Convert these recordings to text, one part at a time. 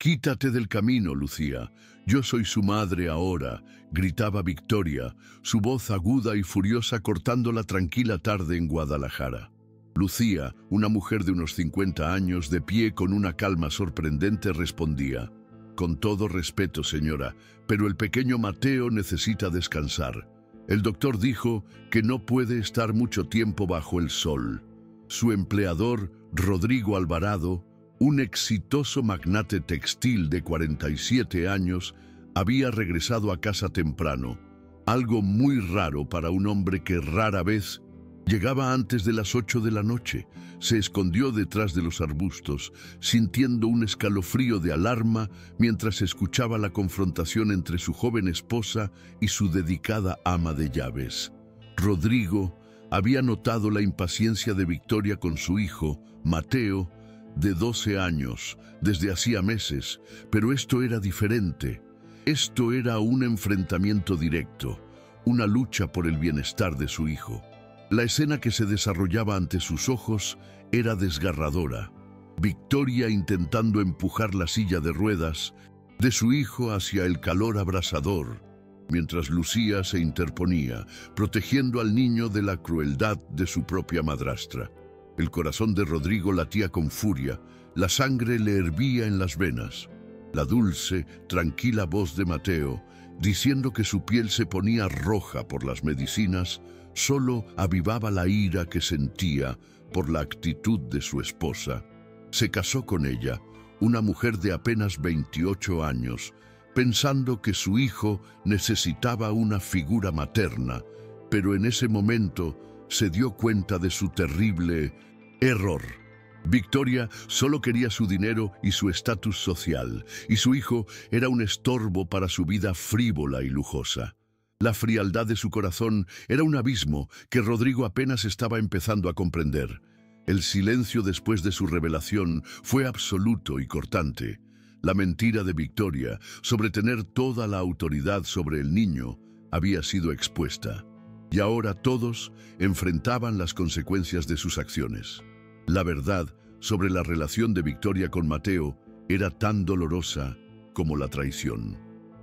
«Quítate del camino, Lucía. Yo soy su madre ahora», gritaba Victoria, su voz aguda y furiosa cortando la tranquila tarde en Guadalajara. Lucía, una mujer de unos 50 años, de pie con una calma sorprendente, respondía: «Con todo respeto, señora, pero el pequeño Mateo necesita descansar. El doctor dijo que no puede estar mucho tiempo bajo el sol». Su empleador, Rodrigo Alvarado, un exitoso magnate textil de 47 años, había regresado a casa temprano, algo muy raro para un hombre que rara vez llegaba antes de las 8 de la noche. Se escondió detrás de los arbustos, sintiendo un escalofrío de alarma mientras escuchaba la confrontación entre su joven esposa y su dedicada ama de llaves. Rodrigo había notado la impaciencia de Victoria con su hijo, Mateo, de 12 años, desde hacía meses, pero esto era diferente. Esto era un enfrentamiento directo, una lucha por el bienestar de su hijo. La escena que se desarrollaba ante sus ojos era desgarradora. Victoria intentando empujar la silla de ruedas de su hijo hacia el calor abrasador, mientras Lucía se interponía, protegiendo al niño de la crueldad de su propia madrastra. El corazón de Rodrigo latía con furia, la sangre le hervía en las venas. La dulce, tranquila voz de Mateo, diciendo que su piel se ponía roja por las medicinas, solo avivaba la ira que sentía por la actitud de su esposa. Se casó con ella, una mujer de apenas 28 años, pensando que su hijo necesitaba una figura materna, pero en ese momento se dio cuenta de su terrible error. Victoria solo quería su dinero y su estatus social, y su hijo era un estorbo para su vida frívola y lujosa. La frialdad de su corazón era un abismo que Rodrigo apenas estaba empezando a comprender. El silencio después de su revelación fue absoluto y cortante. La mentira de Victoria sobre tener toda la autoridad sobre el niño había sido expuesta, y ahora todos enfrentaban las consecuencias de sus acciones. La verdad sobre la relación de Victoria con Mateo era tan dolorosa como la traición,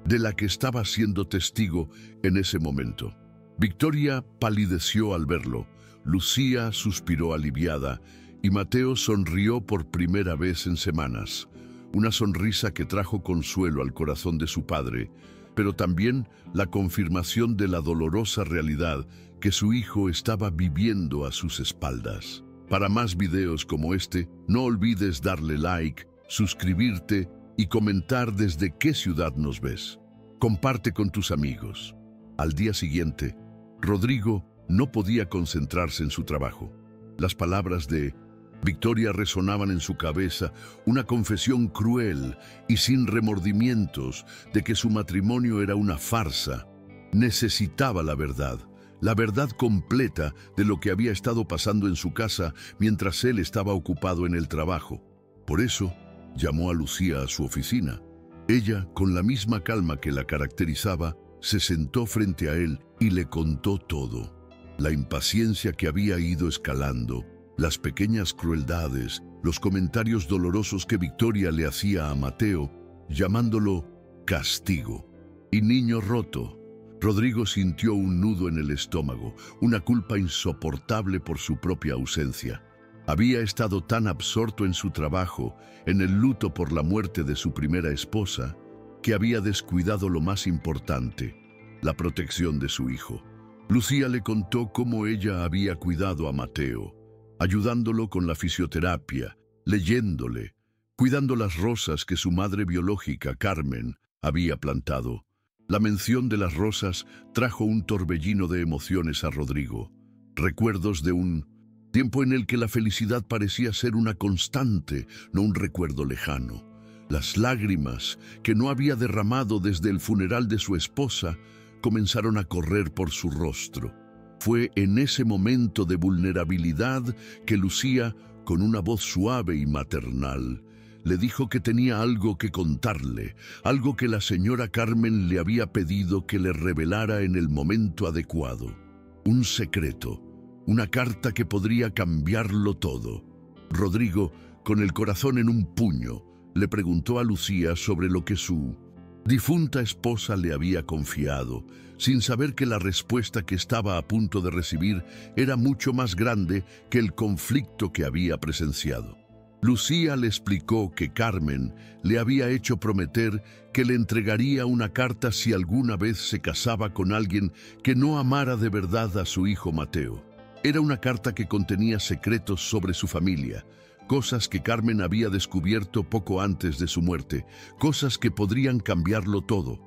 de la que estaba siendo testigo en ese momento. Victoria palideció al verlo, Lucía suspiró aliviada y Mateo sonrió por primera vez en semanas. Una sonrisa que trajo consuelo al corazón de su padre, pero también la confirmación de la dolorosa realidad que su hijo estaba viviendo a sus espaldas. Para más videos como este, no olvides darle like, suscribirte y comentar desde qué ciudad nos ves. Comparte con tus amigos. Al día siguiente, Rodrigo no podía concentrarse en su trabajo. Las palabras de Victoria resonaban en su cabeza, una confesión cruel y sin remordimientos de que su matrimonio era una farsa. Necesitaba la verdad completa de lo que había estado pasando en su casa mientras él estaba ocupado en el trabajo. Por eso, llamó a Lucía a su oficina. Ella, con la misma calma que la caracterizaba, se sentó frente a él y le contó todo. La impaciencia que había ido escalando, las pequeñas crueldades, los comentarios dolorosos que Victoria le hacía a Mateo, llamándolo castigo y niño roto. Rodrigo sintió un nudo en el estómago, una culpa insoportable por su propia ausencia. Había estado tan absorto en su trabajo, en el luto por la muerte de su primera esposa, que había descuidado lo más importante, la protección de su hijo. Lucía le contó cómo ella había cuidado a Mateo, ayudándolo con la fisioterapia, leyéndole, cuidando las rosas que su madre biológica, Carmen, había plantado. La mención de las rosas trajo un torbellino de emociones a Rodrigo, recuerdos de un tiempo en el que la felicidad parecía ser una constante, no un recuerdo lejano. Las lágrimas que no había derramado desde el funeral de su esposa comenzaron a correr por su rostro. Fue en ese momento de vulnerabilidad que Lucía, con una voz suave y maternal, le dijo que tenía algo que contarle, algo que la señora Carmen le había pedido que le revelara en el momento adecuado. Un secreto, una carta que podría cambiarlo todo. Rodrigo, con el corazón en un puño, le preguntó a Lucía sobre lo que su difunta esposa le había confiado, sin saber que la respuesta que estaba a punto de recibir era mucho más grande que el conflicto que había presenciado. Lucía le explicó que Carmen le había hecho prometer que le entregaría una carta si alguna vez se casaba con alguien que no amara de verdad a su hijo Mateo. Era una carta que contenía secretos sobre su familia, cosas que Carmen había descubierto poco antes de su muerte, cosas que podrían cambiarlo todo.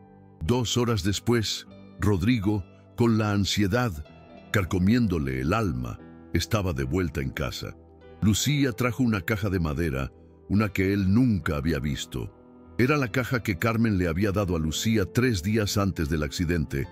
2 horas después, Rodrigo, con la ansiedad carcomiéndole el alma, estaba de vuelta en casa. Lucía trajo una caja de madera, una que él nunca había visto. Era la caja que Carmen le había dado a Lucía 3 días antes del accidente,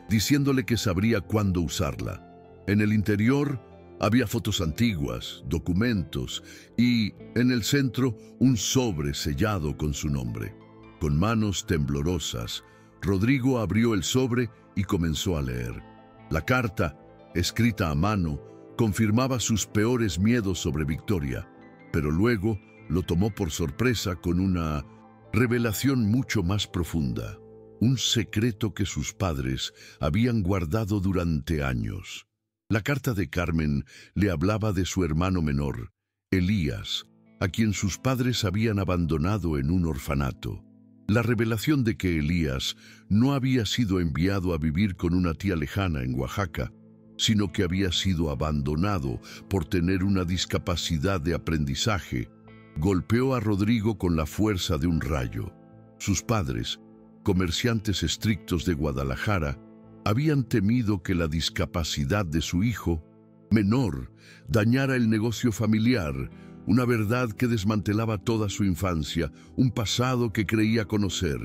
diciéndole que sabría cuándo usarla. En el interior había fotos antiguas, documentos y, en el centro, un sobre sellado con su nombre. Con manos temblorosas, Rodrigo abrió el sobre y comenzó a leer. La carta, escrita a mano, confirmaba sus peores miedos sobre Victoria, pero luego lo tomó por sorpresa con una revelación mucho más profunda, un secreto que sus padres habían guardado durante años. La carta de Carmen le hablaba de su hermano menor, Elías, a quien sus padres habían abandonado en un orfanato. La revelación de que Elías no había sido enviado a vivir con una tía lejana en Oaxaca, sino que había sido abandonado por tener una discapacidad de aprendizaje, golpeó a Rodrigo con la fuerza de un rayo. Sus padres, comerciantes estrictos de Guadalajara, habían temido que la discapacidad de su hijo menor dañara el negocio familiar, una verdad que desmantelaba toda su infancia, un pasado que creía conocer.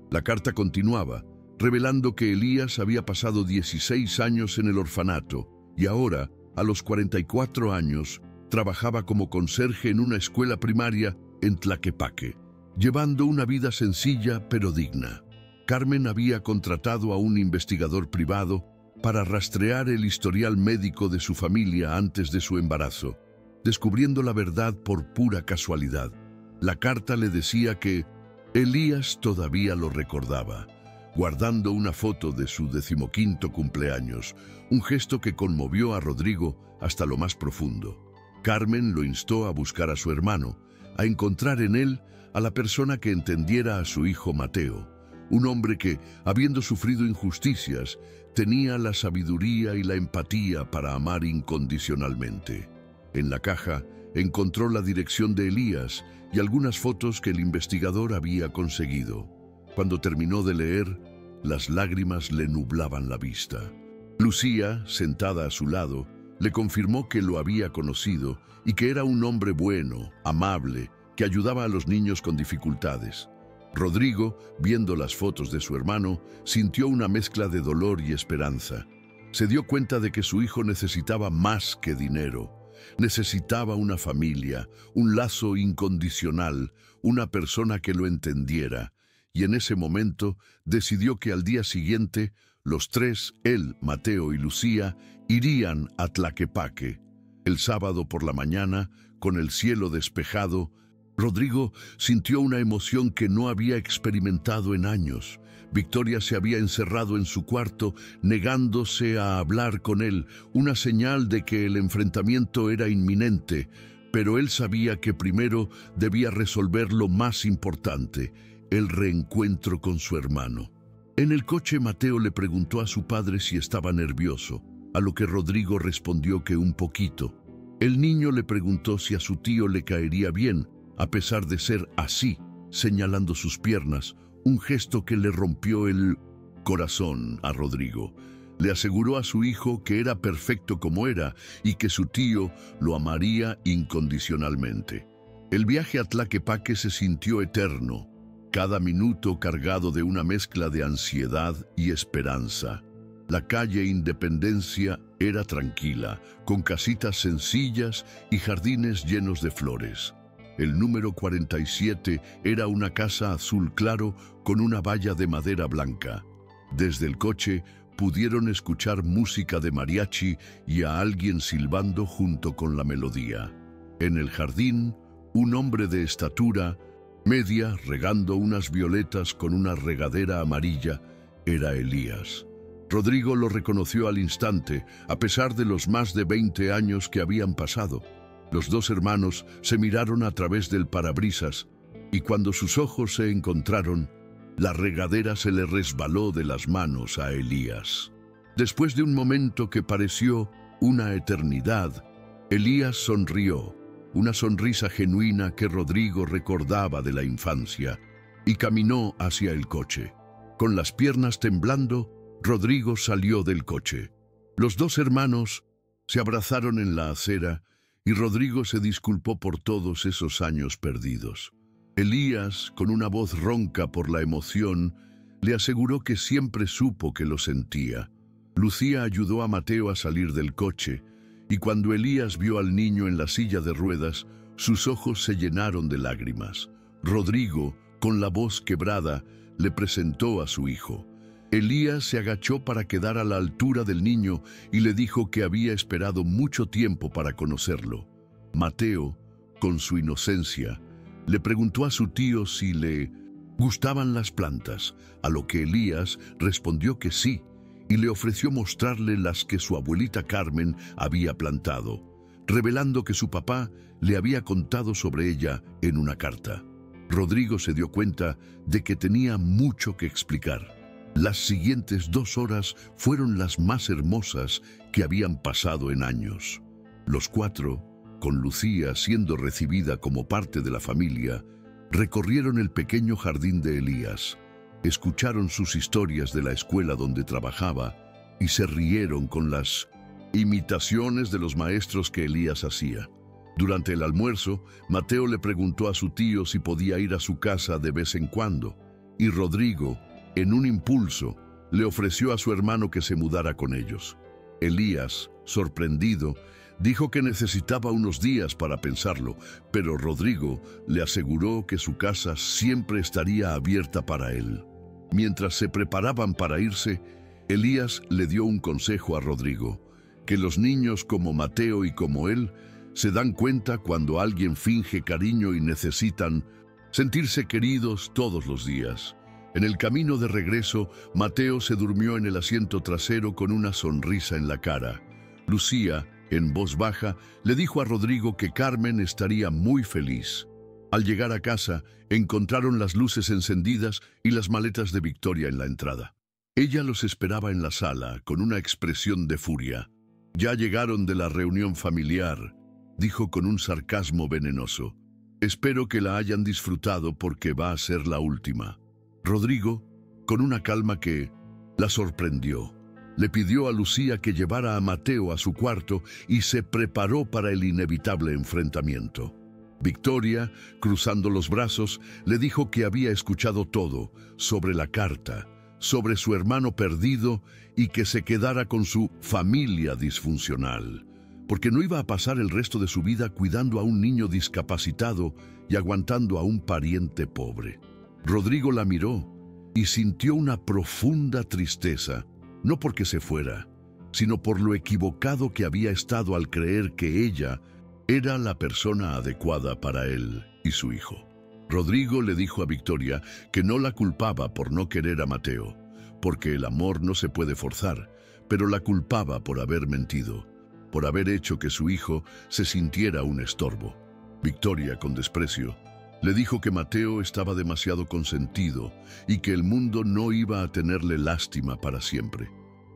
La carta continuaba, revelando que Elías había pasado 16 años en el orfanato y ahora, a los 44 años, trabajaba como conserje en una escuela primaria en Tlaquepaque, llevando una vida sencilla pero digna. Carmen había contratado a un investigador privado para rastrear el historial médico de su familia antes de su embarazo, descubriendo la verdad por pura casualidad. La carta le decía que Elías todavía lo recordaba, guardando una foto de su 15º cumpleaños, un gesto que conmovió a Rodrigo hasta lo más profundo. Carmen lo instó a buscar a su hermano, a encontrar en él a la persona que entendiera a su hijo Mateo, un hombre que, habiendo sufrido injusticias, tenía la sabiduría y la empatía para amar incondicionalmente. En la caja encontró la dirección de Elías y algunas fotos que el investigador había conseguido. Cuando terminó de leer, las lágrimas le nublaban la vista. Lucía, sentada a su lado, le confirmó que lo había conocido y que era un hombre bueno, amable, que ayudaba a los niños con dificultades. Rodrigo, viendo las fotos de su hermano, sintió una mezcla de dolor y esperanza. Se dio cuenta de que su hijo necesitaba más que dinero. Necesitaba una familia, un lazo incondicional, una persona que lo entendiera. Y en ese momento decidió que al día siguiente, los 3, él, Mateo y Lucía, irían a Tlaquepaque. El sábado por la mañana, con el cielo despejado, Rodrigo sintió una emoción que no había experimentado en años. Victoria se había encerrado en su cuarto, negándose a hablar con él, una señal de que el enfrentamiento era inminente, pero él sabía que primero debía resolver lo más importante, el reencuentro con su hermano. En el coche, Mateo le preguntó a su padre si estaba nervioso, a lo que Rodrigo respondió que un poquito. El niño le preguntó si a su tío le caería bien, a pesar de ser así, señalando sus piernas, un gesto que le rompió el corazón a Rodrigo. Le aseguró a su hijo que era perfecto como era y que su tío lo amaría incondicionalmente. El viaje a Tlaquepaque se sintió eterno, cada minuto cargado de una mezcla de ansiedad y esperanza. La calle Independencia era tranquila, con casitas sencillas y jardines llenos de flores. El número 47 era una casa azul claro con una valla de madera blanca. Desde el coche pudieron escuchar música de mariachi y a alguien silbando junto con la melodía. En el jardín, un hombre de estatura media, regando unas violetas con una regadera amarilla, era Elías. Rodrigo lo reconoció al instante, a pesar de los más de 20 años que habían pasado. Los dos hermanos se miraron a través del parabrisas, y cuando sus ojos se encontraron, la regadera se le resbaló de las manos a Elías. Después de un momento que pareció una eternidad, Elías sonrió, una sonrisa genuina que Rodrigo recordaba de la infancia, y caminó hacia el coche. Con las piernas temblando, Rodrigo salió del coche. Los dos hermanos se abrazaron en la acera y Rodrigo se disculpó por todos esos años perdidos. Elías, con una voz ronca por la emoción, le aseguró que siempre supo que lo sentía. Lucía ayudó a Mateo a salir del coche, y cuando Elías vio al niño en la silla de ruedas, sus ojos se llenaron de lágrimas. Rodrigo, con la voz quebrada, le presentó a su hijo. Elías se agachó para quedar a la altura del niño y le dijo que había esperado mucho tiempo para conocerlo. Mateo, con su inocencia, le preguntó a su tío si le gustaban las plantas, a lo que Elías respondió que sí, y le ofreció mostrarle las que su abuelita Carmen había plantado, revelando que su papá le había contado sobre ella en una carta. Rodrigo se dio cuenta de que tenía mucho que explicar. Las siguientes 2 horas fueron las más hermosas que habían pasado en años. Los 4, con Lucía siendo recibida como parte de la familia, recorrieron el pequeño jardín de Elías, escucharon sus historias de la escuela donde trabajaba y se rieron con las imitaciones de los maestros que Elías hacía. Durante el almuerzo, Mateo le preguntó a su tío si podía ir a su casa de vez en cuando, y Rodrigo, en un impulso, le ofreció a su hermano que se mudara con ellos. Elías, sorprendido, dijo que necesitaba unos días para pensarlo, pero Rodrigo le aseguró que su casa siempre estaría abierta para él. Mientras se preparaban para irse, Elías le dio un consejo a Rodrigo, que los niños como Mateo y como él se dan cuenta cuando alguien finge cariño y necesitan sentirse queridos todos los días. En el camino de regreso, Mateo se durmió en el asiento trasero con una sonrisa en la cara. Lucía, en voz baja, le dijo a Rodrigo que Carmen estaría muy feliz. Al llegar a casa, encontraron las luces encendidas y las maletas de Victoria en la entrada. Ella los esperaba en la sala, con una expresión de furia. «Ya llegaron de la reunión familiar», dijo con un sarcasmo venenoso. «Espero que la hayan disfrutado porque va a ser la última». Rodrigo, con una calma que la sorprendió, le pidió a Lucía que llevara a Mateo a su cuarto y se preparó para el inevitable enfrentamiento. Victoria, cruzando los brazos, le dijo que había escuchado todo sobre la carta, sobre su hermano perdido y que se quedara con su familia disfuncional, porque no iba a pasar el resto de su vida cuidando a un niño discapacitado y aguantando a un pariente pobre. Rodrigo la miró y sintió una profunda tristeza, no porque se fuera, sino por lo equivocado que había estado al creer que ella era la persona adecuada para él y su hijo. Rodrigo le dijo a Victoria que no la culpaba por no querer a Mateo, porque el amor no se puede forzar, pero la culpaba por haber mentido, por haber hecho que su hijo se sintiera un estorbo. Victoria, con desprecio, le dijo que Mateo estaba demasiado consentido y que el mundo no iba a tenerle lástima para siempre.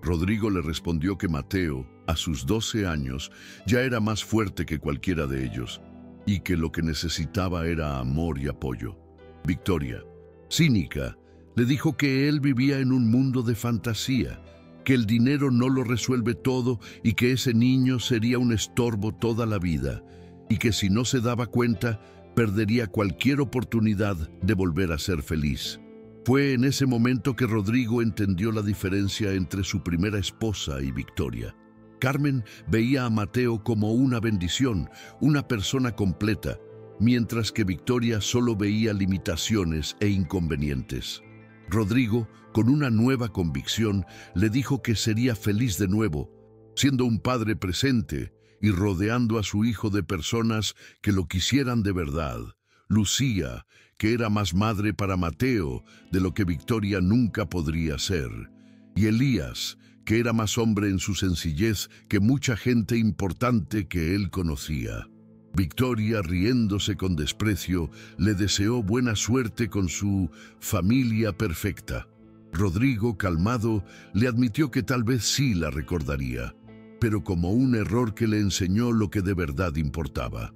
Rodrigo le respondió que Mateo, a sus 12 años, ya era más fuerte que cualquiera de ellos y que lo que necesitaba era amor y apoyo. Victoria, cínica, le dijo que él vivía en un mundo de fantasía, que el dinero no lo resuelve todo y que ese niño sería un estorbo toda la vida y que si no se daba cuenta, perdería cualquier oportunidad de volver a ser feliz. Fue en ese momento que Rodrigo entendió la diferencia entre su primera esposa y Victoria. Carmen veía a Mateo como una bendición, una persona completa, mientras que Victoria solo veía limitaciones e inconvenientes. Rodrigo, con una nueva convicción, le dijo que sería feliz de nuevo, siendo un padre presente y rodeando a su hijo de personas que lo quisieran de verdad. Lucía, que era más madre para Mateo de lo que Victoria nunca podría ser, y Elías, que era más hombre en su sencillez que mucha gente importante que él conocía. Victoria, riéndose con desprecio, le deseó buena suerte con su familia perfecta. Rodrigo, calmado, le admitió que tal vez sí la recordaría, pero como un error que le enseñó lo que de verdad importaba.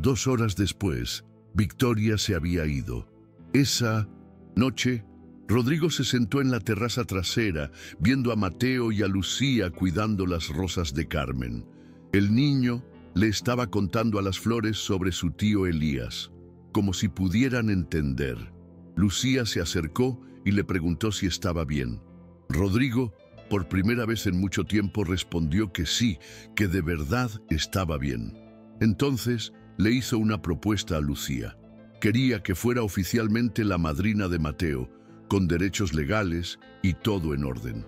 2 horas después, Victoria se había ido. Esa noche, Rodrigo se sentó en la terraza trasera, viendo a Mateo y a Lucía cuidando las rosas de Carmen. El niño le estaba contando a las flores sobre su tío Elías, como si pudieran entender. Lucía se acercó y le preguntó si estaba bien. Rodrigo, por primera vez en mucho tiempo, respondió que sí, que de verdad estaba bien. Entonces le hizo una propuesta a Lucía. Quería que fuera oficialmente la madrina de Mateo, con derechos legales y todo en orden.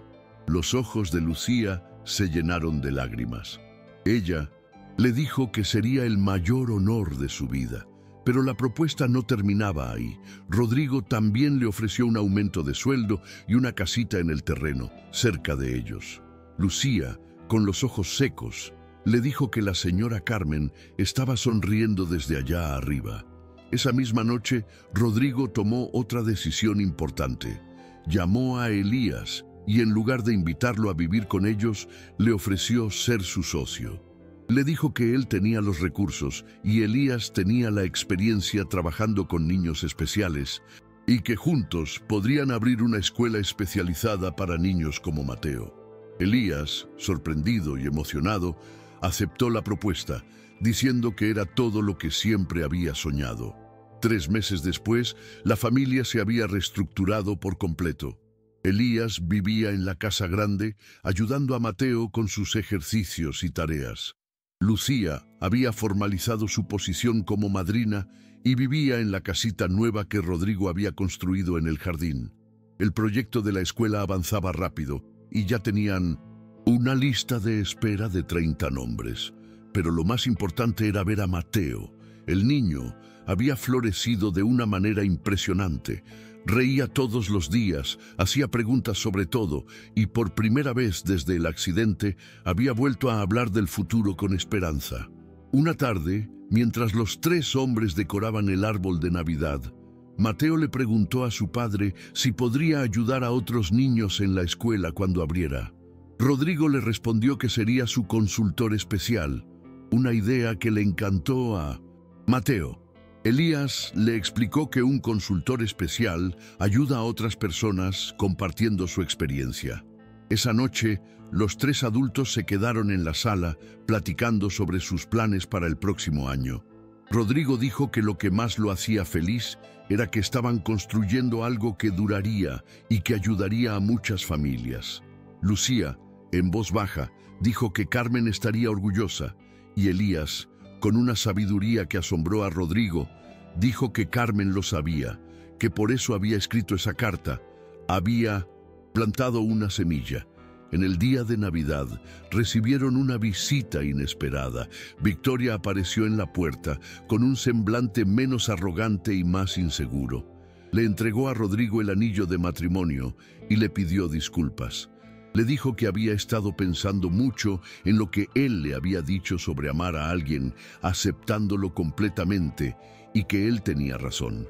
Los ojos de Lucía se llenaron de lágrimas. Ella le dijo que sería el mayor honor de su vida, pero la propuesta no terminaba ahí. Rodrigo también le ofreció un aumento de sueldo y una casita en el terreno, cerca de ellos. Lucía, con los ojos secos, le dijo que la señora Carmen estaba sonriendo desde allá arriba. Esa misma noche, Rodrigo tomó otra decisión importante. Llamó a Elías y en lugar de invitarlo a vivir con ellos, le ofreció ser su socio. Le dijo que él tenía los recursos y Elías tenía la experiencia trabajando con niños especiales y que juntos podrían abrir una escuela especializada para niños como Mateo. Elías, sorprendido y emocionado, aceptó la propuesta, diciendo que era todo lo que siempre había soñado. 3 meses después, la familia se había reestructurado por completo. Elías vivía en la casa grande, ayudando a Mateo con sus ejercicios y tareas. Lucía había formalizado su posición como madrina y vivía en la casita nueva que Rodrigo había construido en el jardín. El proyecto de la escuela avanzaba rápido y ya tenían una lista de espera de 30 nombres. Pero lo más importante era ver a Mateo. El niño había florecido de una manera impresionante. Reía todos los días, hacía preguntas sobre todo y por primera vez desde el accidente había vuelto a hablar del futuro con esperanza. Una tarde, mientras los 3 hombres decoraban el árbol de Navidad, Mateo le preguntó a su padre si podría ayudar a otros niños en la escuela cuando abriera. Rodrigo le respondió que sería su consultor especial, una idea que le encantó a Mateo. Elías le explicó que un consultor especial ayuda a otras personas compartiendo su experiencia. Esa noche, los 3 adultos se quedaron en la sala platicando sobre sus planes para el próximo año. Rodrigo dijo que lo que más lo hacía feliz era que estaban construyendo algo que duraría y que ayudaría a muchas familias. Lucía, en voz baja, dijo que Carmen estaría orgullosa, y Elías, con una sabiduría que asombró a Rodrigo, dijo que Carmen lo sabía, que por eso había escrito esa carta, había plantado una semilla. En el día de Navidad recibieron una visita inesperada. Victoria apareció en la puerta con un semblante menos arrogante y más inseguro. Le entregó a Rodrigo el anillo de matrimonio y le pidió disculpas. Le dijo que había estado pensando mucho en lo que él le había dicho sobre amar a alguien, aceptándolo completamente, y que él tenía razón.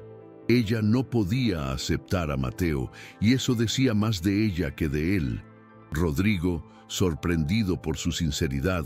Ella no podía aceptar a Mateo, y eso decía más de ella que de él. Rodrigo, sorprendido por su sinceridad,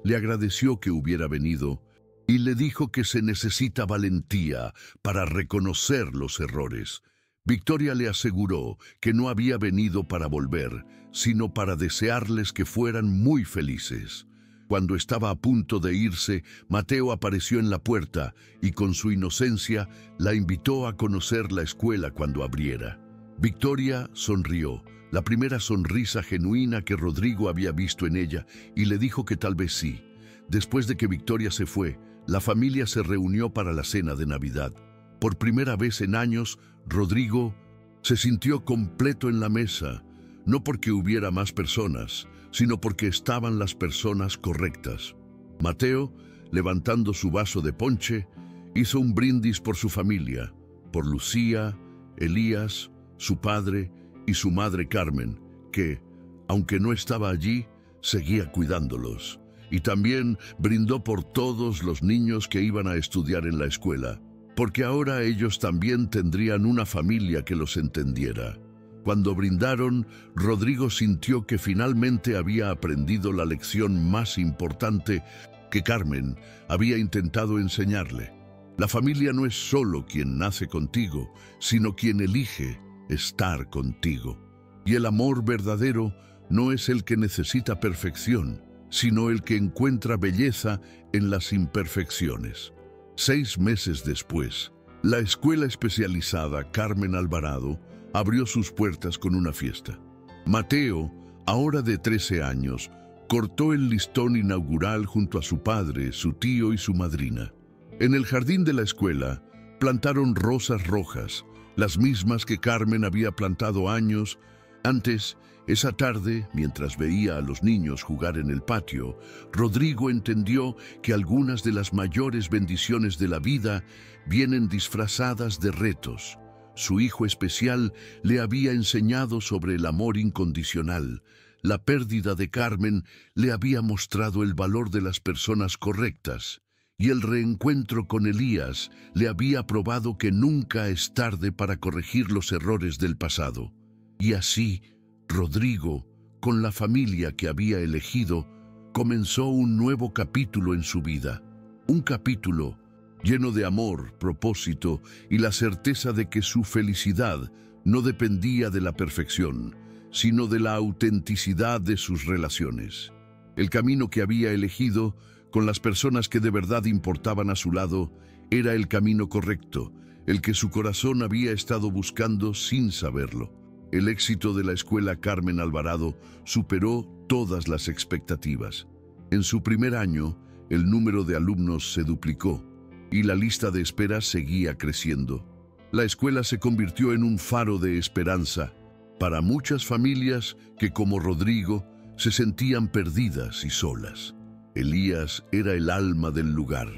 le agradeció que hubiera venido y le dijo que se necesita valentía para reconocer los errores. Victoria le aseguró que no había venido para volver, sino para desearles que fueran muy felices. Cuando estaba a punto de irse, Mateo apareció en la puerta y con su inocencia la invitó a conocer la escuela cuando abriera. Victoria sonrió, la primera sonrisa genuina que Rodrigo había visto en ella, y le dijo que tal vez sí. Después de que Victoria se fue, la familia se reunió para la cena de Navidad. Por primera vez en años, Rodrigo se sintió completo en la mesa, no porque hubiera más personas, sino porque estaban las personas correctas. Mateo, levantando su vaso de ponche, hizo un brindis por su familia. por Lucía, Elías, su padre y su madre Carmen, que, aunque no estaba allí, seguía cuidándolos. Y también brindó por todos los niños que iban a estudiar en la escuela, porque ahora ellos también tendrían una familia que los entendiera. Cuando brindaron, Rodrigo sintió que finalmente había aprendido la lección más importante que Carmen había intentado enseñarle. La familia no es solo quien nace contigo, sino quien elige estar contigo. Y el amor verdadero no es el que necesita perfección, sino el que encuentra belleza en las imperfecciones. 6 meses después, la escuela especializada Carmen Alvarado abrió sus puertas con una fiesta. Mateo, ahora de 13 años, cortó el listón inaugural junto a su padre, su tío y su madrina. En el jardín de la escuela plantaron rosas rojas, las mismas que Carmen había plantado años antes. Esa tarde, mientras veía a los niños jugar en el patio, Rodrigo entendió que algunas de las mayores bendiciones de la vida vienen disfrazadas de retos. Su hijo especial le había enseñado sobre el amor incondicional. La pérdida de Carmen le había mostrado el valor de las personas correctas. Y el reencuentro con Elías le había probado que nunca es tarde para corregir los errores del pasado. Y así, Rodrigo, con la familia que había elegido, comenzó un nuevo capítulo en su vida. Un capítulo lleno de amor, propósito y la certeza de que su felicidad no dependía de la perfección, sino de la autenticidad de sus relaciones. El camino que había elegido, con las personas que de verdad importaban a su lado, era el camino correcto, el que su corazón había estado buscando sin saberlo. El éxito de la escuela Carmen Alvarado superó todas las expectativas. En su primer año, el número de alumnos se duplicó y la lista de espera seguía creciendo. La escuela se convirtió en un faro de esperanza para muchas familias que, como Rodrigo, se sentían perdidas y solas. Elías era el alma del lugar,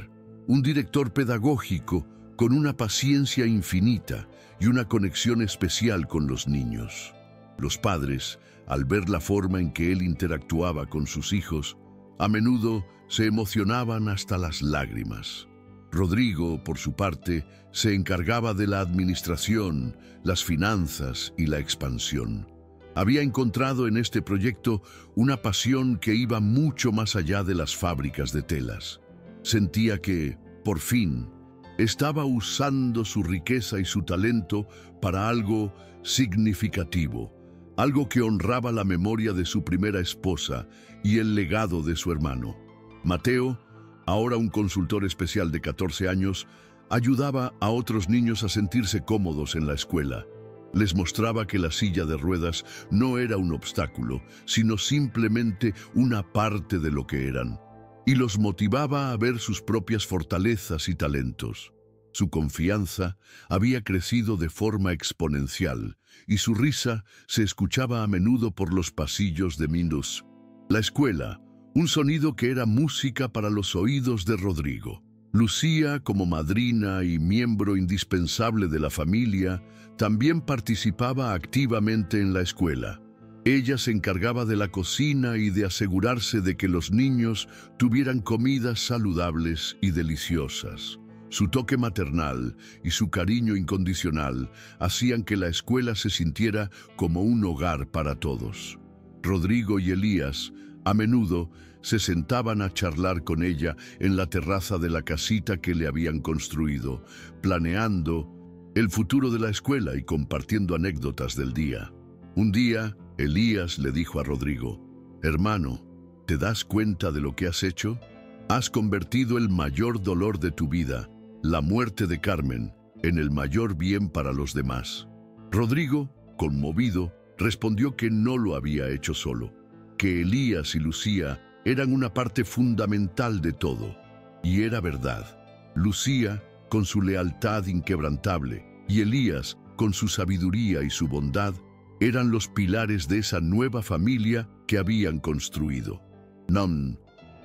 un director pedagógico con una paciencia infinita y una conexión especial con los niños. Los padres, al ver la forma en que él interactuaba con sus hijos, a menudo se emocionaban hasta las lágrimas. Rodrigo, por su parte, se encargaba de la administración, las finanzas y la expansión. Había encontrado en este proyecto una pasión que iba mucho más allá de las fábricas de telas. Sentía que, por fin, estaba usando su riqueza y su talento para algo significativo, algo que honraba la memoria de su primera esposa y el legado de su hermano. Mateo, ahora un consultor especial de 14 años, ayudaba a otros niños a sentirse cómodos en la escuela. Les mostraba que la silla de ruedas no era un obstáculo, sino simplemente una parte de lo que eran. Y los motivaba a ver sus propias fortalezas y talentos. Su confianza había crecido de forma exponencial y su risa se escuchaba a menudo por los pasillos de Mindus. La escuela, un sonido que era música para los oídos de Rodrigo. Lucía, como madrina y miembro indispensable de la familia, también participaba activamente en la escuela. Ella se encargaba de la cocina y de asegurarse de que los niños tuvieran comidas saludables y deliciosas. Su toque maternal y su cariño incondicional hacían que la escuela se sintiera como un hogar para todos. Rodrigo y Elías, a menudo, se sentaban a charlar con ella en la terraza de la casita que le habían construido, planeando el futuro de la escuela y compartiendo anécdotas del día. Un día, Elías le dijo a Rodrigo: «Hermano, ¿te das cuenta de lo que has hecho? Has convertido el mayor dolor de tu vida, la muerte de Carmen, en el mayor bien para los demás». Rodrigo, conmovido, respondió que no lo había hecho solo, que Elías y Lucía eran una parte fundamental de todo. Y era verdad. Lucía, con su lealtad inquebrantable, y Elías, con su sabiduría y su bondad, eran los pilares de esa nueva familia que habían construido.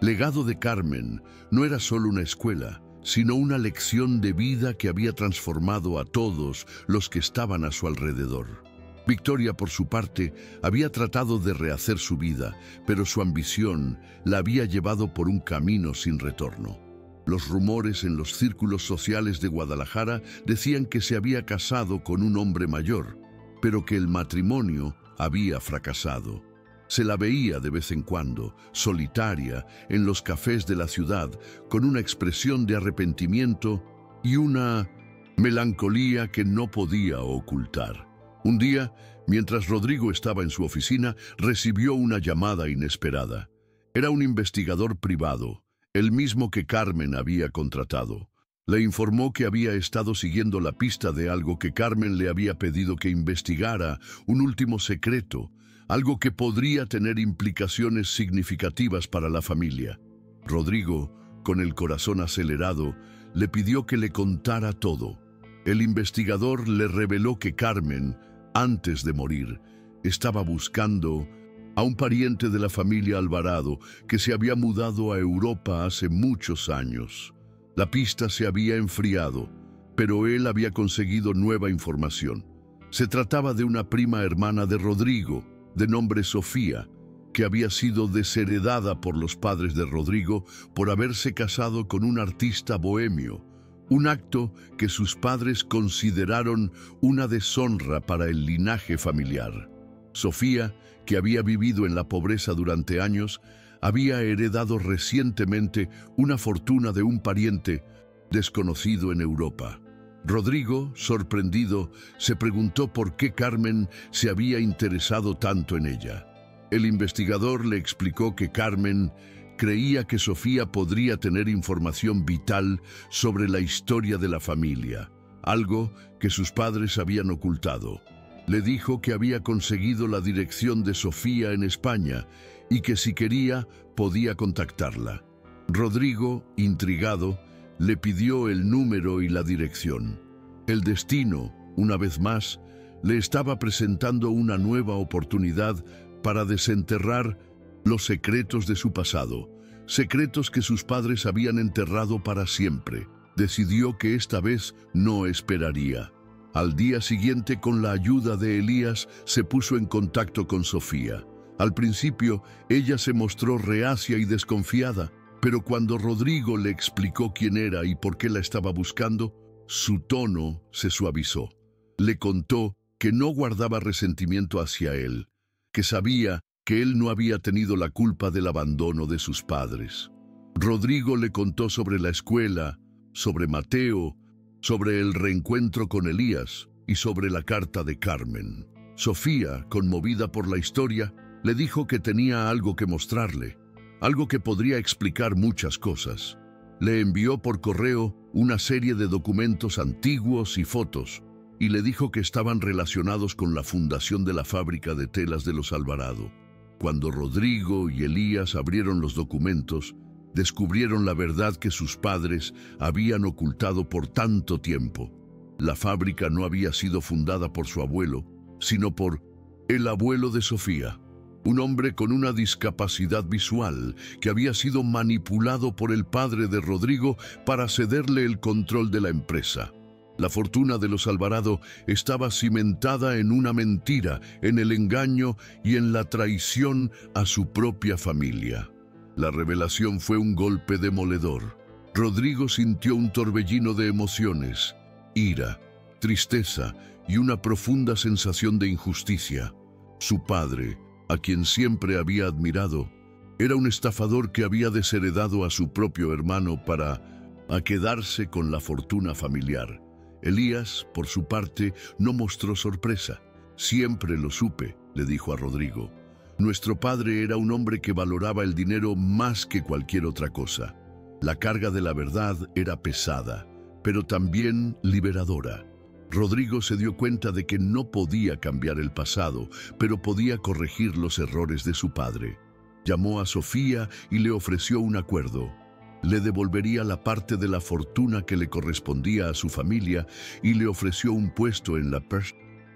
Legado de Carmen no era solo una escuela, sino una lección de vida que había transformado a todos los que estaban a su alrededor. Victoria, por su parte, había tratado de rehacer su vida, pero su ambición la había llevado por un camino sin retorno. Los rumores en los círculos sociales de Guadalajara decían que se había casado con un hombre mayor, pero que el matrimonio había fracasado. Se la veía de vez en cuando, solitaria, en los cafés de la ciudad, con una expresión de arrepentimiento y una melancolía que no podía ocultar. Un día, mientras Rodrigo estaba en su oficina, recibió una llamada inesperada. Era un investigador privado, el mismo que Carmen había contratado. Le informó que había estado siguiendo la pista de algo que Carmen le había pedido que investigara, un último secreto, algo que podría tener implicaciones significativas para la familia. Rodrigo, con el corazón acelerado, le pidió que le contara todo. El investigador le reveló que Carmen, antes de morir, estaba buscando a un pariente de la familia Alvarado que se había mudado a Europa hace muchos años. La pista se había enfriado, pero él había conseguido nueva información. Se trataba de una prima hermana de Rodrigo, de nombre Sofía, que había sido desheredada por los padres de Rodrigo por haberse casado con un artista bohemio, un acto que sus padres consideraron una deshonra para el linaje familiar. Sofía, que había vivido en la pobreza durante años, había heredado recientemente una fortuna de un pariente desconocido en Europa. Rodrigo, sorprendido, se preguntó por qué Carmen se había interesado tanto en ella. El investigador le explicó que Carmen creía que Sofía podría tener información vital sobre la historia de la familia, algo que sus padres habían ocultado. Le dijo que había conseguido la dirección de Sofía en España y que si quería podía contactarla. Rodrigo, intrigado, le pidió el número y la dirección. El destino, una vez más, le estaba presentando una nueva oportunidad para desenterrar los secretos de su pasado, secretos que sus padres habían enterrado para siempre. Decidió que esta vez no esperaría. Al día siguiente, con la ayuda de Elías, se puso en contacto con Sofía. Al principio, ella se mostró reacia y desconfiada, pero cuando Rodrigo le explicó quién era y por qué la estaba buscando, su tono se suavizó. Le contó que no guardaba resentimiento hacia él, que sabía que él no había tenido la culpa del abandono de sus padres. Rodrigo le contó sobre la escuela, sobre Mateo, sobre el reencuentro con Elías y sobre la carta de Carmen. Sofía, conmovida por la historia, le dijo que tenía algo que mostrarle, algo que podría explicar muchas cosas. Le envió por correo una serie de documentos antiguos y fotos, y le dijo que estaban relacionados con la fundación de la fábrica de telas de los Alvarado. Cuando Rodrigo y Elías abrieron los documentos, descubrieron la verdad que sus padres habían ocultado por tanto tiempo. La fábrica no había sido fundada por su abuelo, sino por el abuelo de Sofía, un hombre con una discapacidad visual que había sido manipulado por el padre de Rodrigo para cederle el control de la empresa. La fortuna de los Alvarado estaba cimentada en una mentira, en el engaño y en la traición a su propia familia. La revelación fue un golpe demoledor. Rodrigo sintió un torbellino de emociones, ira, tristeza y una profunda sensación de injusticia. Su padre, a quien siempre había admirado, era un estafador que había desheredado a su propio hermano para quedarse con la fortuna familiar. Elías, por su parte, no mostró sorpresa. «Siempre lo supe», le dijo a Rodrigo. «Nuestro padre era un hombre que valoraba el dinero más que cualquier otra cosa. La carga de la verdad era pesada, pero también liberadora». Rodrigo se dio cuenta de que no podía cambiar el pasado, pero podía corregir los errores de su padre. Llamó a Sofía y le ofreció un acuerdo. Le devolvería la parte de la fortuna que le correspondía a su familia y le ofreció un puesto en la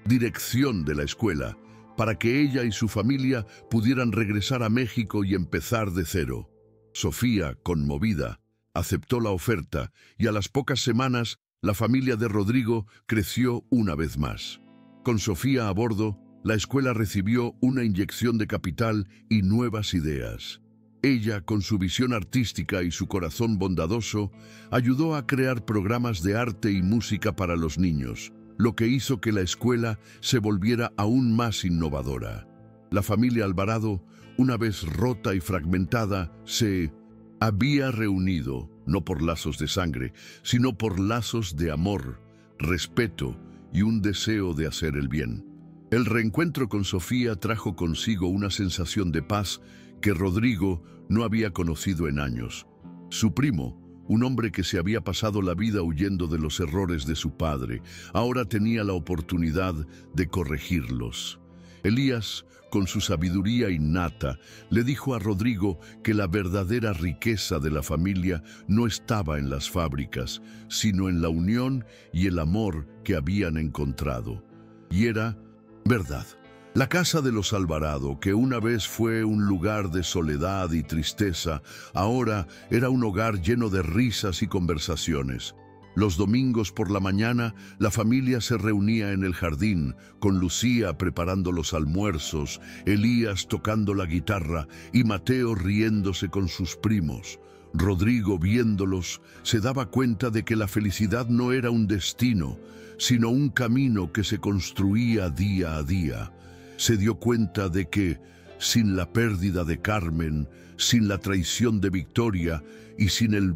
dirección de la escuela para que ella y su familia pudieran regresar a México y empezar de cero. Sofía, conmovida, aceptó la oferta y a las pocas semanas la familia de Rodrigo creció una vez más. Con Sofía a bordo, la escuela recibió una inyección de capital y nuevas ideas. Ella, con su visión artística y su corazón bondadoso, ayudó a crear programas de arte y música para los niños, lo que hizo que la escuela se volviera aún más innovadora. La familia Alvarado, una vez rota y fragmentada, se había reunido, no por lazos de sangre, sino por lazos de amor, respeto y un deseo de hacer el bien. El reencuentro con Sofía trajo consigo una sensación de paz que Rodrigo no había conocido en años. Su primo, un hombre que se había pasado la vida huyendo de los errores de su padre, ahora tenía la oportunidad de corregirlos. Elías, con su sabiduría innata, le dijo a Rodrigo que la verdadera riqueza de la familia no estaba en las fábricas, sino en la unión y el amor que habían encontrado. Y era verdad. La casa de los Alvarado, que una vez fue un lugar de soledad y tristeza, ahora era un hogar lleno de risas y conversaciones. Los domingos por la mañana, la familia se reunía en el jardín, con Lucía preparando los almuerzos, Elías tocando la guitarra y Mateo riéndose con sus primos. Rodrigo, viéndolos, se daba cuenta de que la felicidad no era un destino, sino un camino que se construía día a día. Se dio cuenta de que, sin la pérdida de Carmen, sin la traición de Victoria y sin el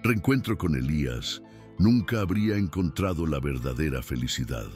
reencuentro con Elías, nunca habría encontrado la verdadera felicidad.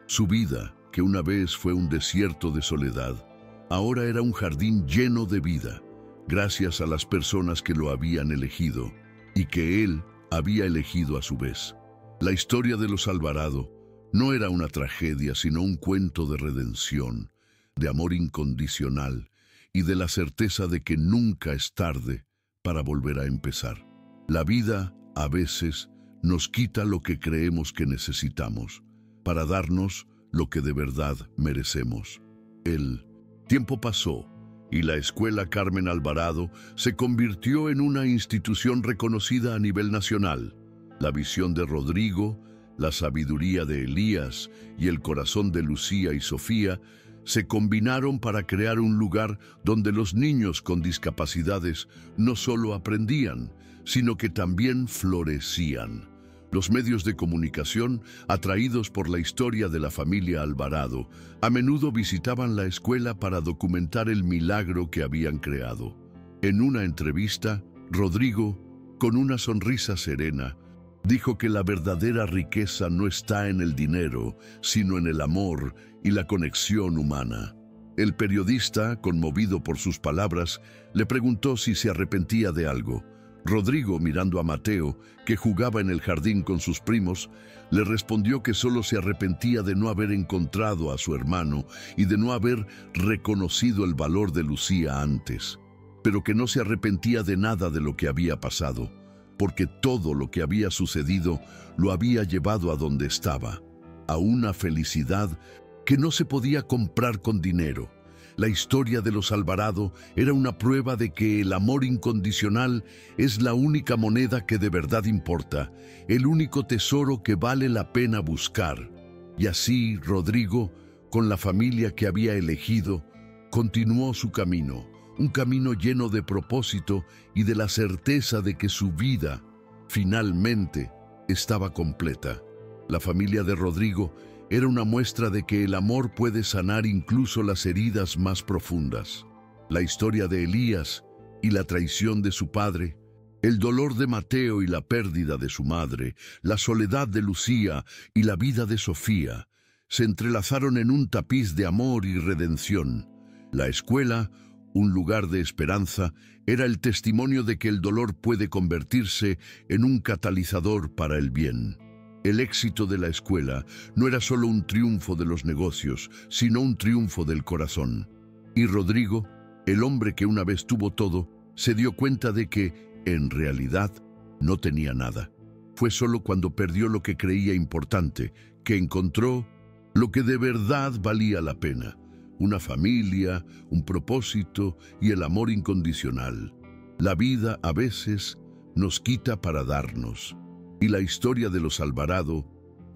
Su vida, que una vez fue un desierto de soledad, ahora era un jardín lleno de vida, gracias a las personas que lo habían elegido y que él había elegido a su vez. La historia de los Alvarado no era una tragedia, sino un cuento de redención, de amor incondicional y de la certeza de que nunca es tarde para volver a empezar. La vida, a veces, nos quita lo que creemos que necesitamos, para darnos lo que de verdad merecemos. El tiempo pasó y la Escuela Carmen Alvarado se convirtió en una institución reconocida a nivel nacional. La visión de Rodrigo, la sabiduría de Elías y el corazón de Lucía y Sofía se combinaron para crear un lugar donde los niños con discapacidades no solo aprendían, sino que también florecían. Los medios de comunicación, atraídos por la historia de la familia Alvarado, a menudo visitaban la escuela para documentar el milagro que habían creado. En una entrevista, Rodrigo, con una sonrisa serena, dijo que la verdadera riqueza no está en el dinero, sino en el amor y la conexión humana. El periodista, conmovido por sus palabras, le preguntó si se arrepentía de algo. Rodrigo, mirando a Mateo, que jugaba en el jardín con sus primos, le respondió que solo se arrepentía de no haber encontrado a su hermano y de no haber reconocido el valor de Lucía antes, pero que no se arrepentía de nada de lo que había pasado, porque todo lo que había sucedido lo había llevado a donde estaba, a una felicidad que no se podía comprar con dinero. La historia de los Alvarado era una prueba de que el amor incondicional es la única moneda que de verdad importa, el único tesoro que vale la pena buscar. Y así Rodrigo, con la familia que había elegido, continuó su camino, un camino lleno de propósito y de la certeza de que su vida, finalmente, estaba completa. La familia de Rodrigo era una muestra de que el amor puede sanar incluso las heridas más profundas. La historia de Elías y la traición de su padre, el dolor de Mateo y la pérdida de su madre, la soledad de Lucía y la vida de Sofía, se entrelazaron en un tapiz de amor y redención. La escuela, un lugar de esperanza, era el testimonio de que el dolor puede convertirse en un catalizador para el bien. El éxito de la escuela no era solo un triunfo de los negocios, sino un triunfo del corazón. Y Rodrigo, el hombre que una vez tuvo todo, se dio cuenta de que, en realidad, no tenía nada. Fue solo cuando perdió lo que creía importante, que encontró lo que de verdad valía la pena: una familia, un propósito y el amor incondicional. La vida, a veces, nos quita para darnos. Y la historia de los Alvarado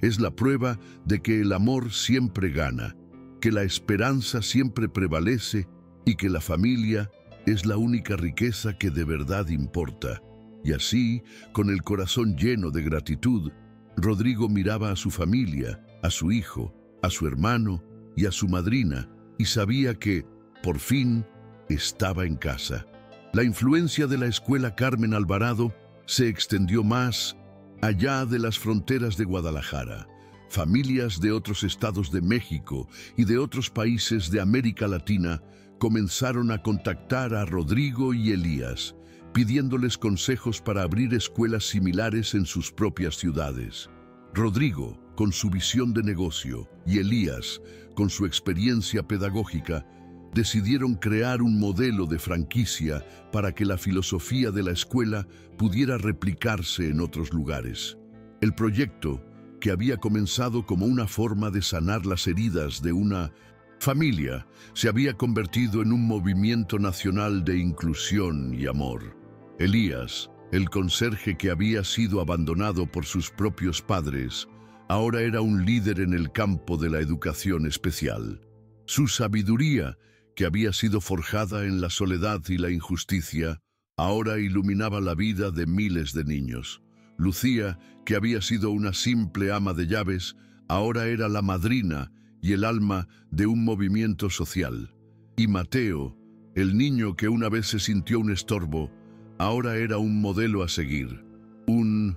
es la prueba de que el amor siempre gana, que la esperanza siempre prevalece y que la familia es la única riqueza que de verdad importa. Y así, con el corazón lleno de gratitud, Rodrigo miraba a su familia, a su hijo, a su hermano y a su madrina, y sabía que, por fin, estaba en casa. La influencia de la Escuela Carmen Alvarado se extendió más allá de las fronteras de Guadalajara. Familias de otros estados de México y de otros países de América Latina comenzaron a contactar a Rodrigo y Elías, pidiéndoles consejos para abrir escuelas similares en sus propias ciudades. Rodrigo, con su visión de negocio, y Elías, con su experiencia pedagógica, decidieron crear un modelo de franquicia para que la filosofía de la escuela pudiera replicarse en otros lugares. El proyecto, que había comenzado como una forma de sanar las heridas de una familia, se había convertido en un movimiento nacional de inclusión y amor. Elías, el conserje que había sido abandonado por sus propios padres, ahora era un líder en el campo de la educación especial. Su sabiduría, que había sido forjada en la soledad y la injusticia, ahora iluminaba la vida de miles de niños. Lucía, que había sido una simple ama de llaves, ahora era la madrina y el alma de un movimiento social. Y Mateo, el niño que una vez se sintió un estorbo, ahora era un modelo a seguir. Un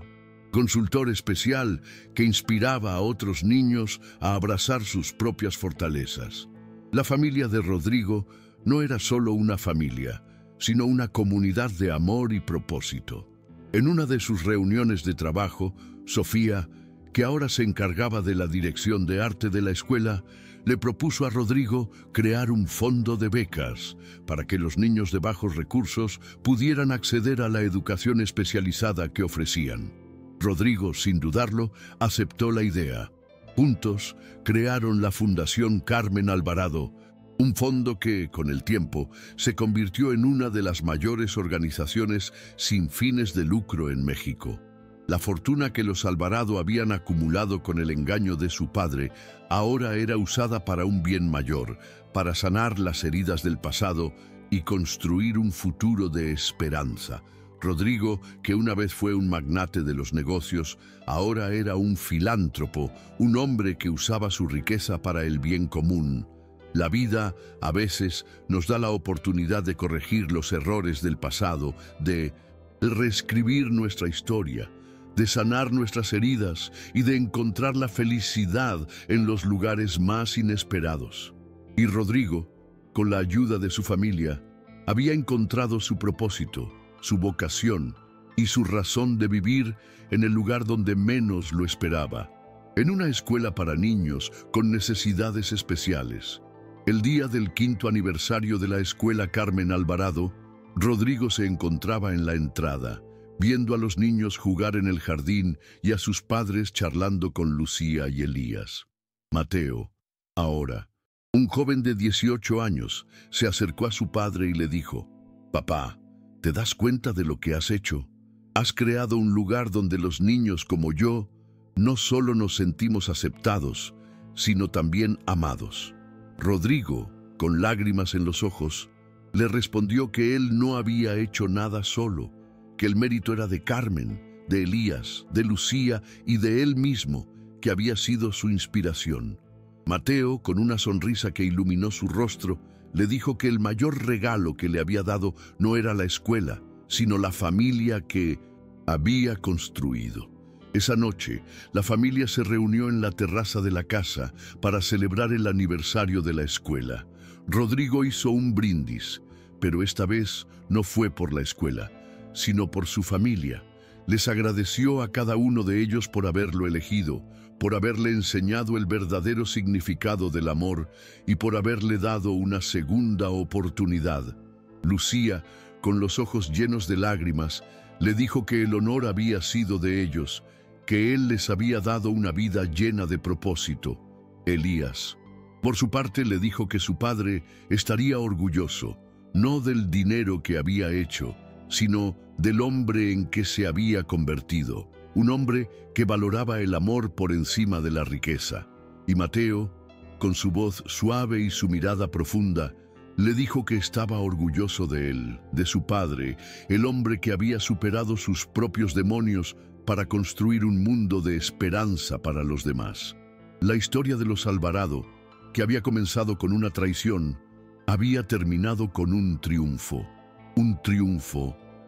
consultor especial que inspiraba a otros niños a abrazar sus propias fortalezas. La familia de Rodrigo no era solo una familia, sino una comunidad de amor y propósito. En una de sus reuniones de trabajo, Sofía, que ahora se encargaba de la dirección de arte de la escuela, le propuso a Rodrigo crear un fondo de becas para que los niños de bajos recursos pudieran acceder a la educación especializada que ofrecían. Rodrigo, sin dudarlo, aceptó la idea. Juntos crearon la Fundación Carmen Alvarado, un fondo que, con el tiempo, se convirtió en una de las mayores organizaciones sin fines de lucro en México. La fortuna que los Alvarado habían acumulado con el engaño de su padre ahora era usada para un bien mayor, para sanar las heridas del pasado y construir un futuro de esperanza. Rodrigo, que una vez fue un magnate de los negocios, ahora era un filántropo, un hombre que usaba su riqueza para el bien común. La vida, a veces, nos da la oportunidad de corregir los errores del pasado, de reescribir nuestra historia, de sanar nuestras heridas y de encontrar la felicidad en los lugares más inesperados. Y Rodrigo, con la ayuda de su familia, había encontrado su propósito, su vocación y su razón de vivir en el lugar donde menos lo esperaba, en una escuela para niños con necesidades especiales. El día del 5º aniversario de la Escuela Carmen Alvarado, Rodrigo se encontraba en la entrada, viendo a los niños jugar en el jardín y a sus padres charlando con Lucía y Elías. Mateo, ahora, un joven de 18 años, se acercó a su padre y le dijo: «Papá, ¿te das cuenta de lo que has hecho? Has creado un lugar donde los niños como yo no solo nos sentimos aceptados, sino también amados». Rodrigo, con lágrimas en los ojos, le respondió que él no había hecho nada solo, que el mérito era de Carmen, de Elías, de Lucía y de él mismo, que había sido su inspiración. Mateo, con una sonrisa que iluminó su rostro, le dijo que el mayor regalo que le había dado no era la escuela, sino la familia que había construido. Esa noche, la familia se reunió en la terraza de la casa para celebrar el aniversario de la escuela. Rodrigo hizo un brindis, pero esta vez no fue por la escuela, sino por su familia. Les agradeció a cada uno de ellos por haberlo elegido, por haberle enseñado el verdadero significado del amor y por haberle dado una segunda oportunidad. Lucía, con los ojos llenos de lágrimas, le dijo que el honor había sido de ellos, que él les había dado una vida llena de propósito. Elías, por su parte, le dijo que su padre estaría orgulloso, no del dinero que había hecho, sino del hombre en que se había convertido, un hombre que valoraba el amor por encima de la riqueza. Y Mateo, con su voz suave y su mirada profunda, le dijo que estaba orgulloso de él, de su padre, el hombre que había superado sus propios demonios para construir un mundo de esperanza para los demás. La historia de los Alvarado, que había comenzado con una traición, había terminado con un triunfo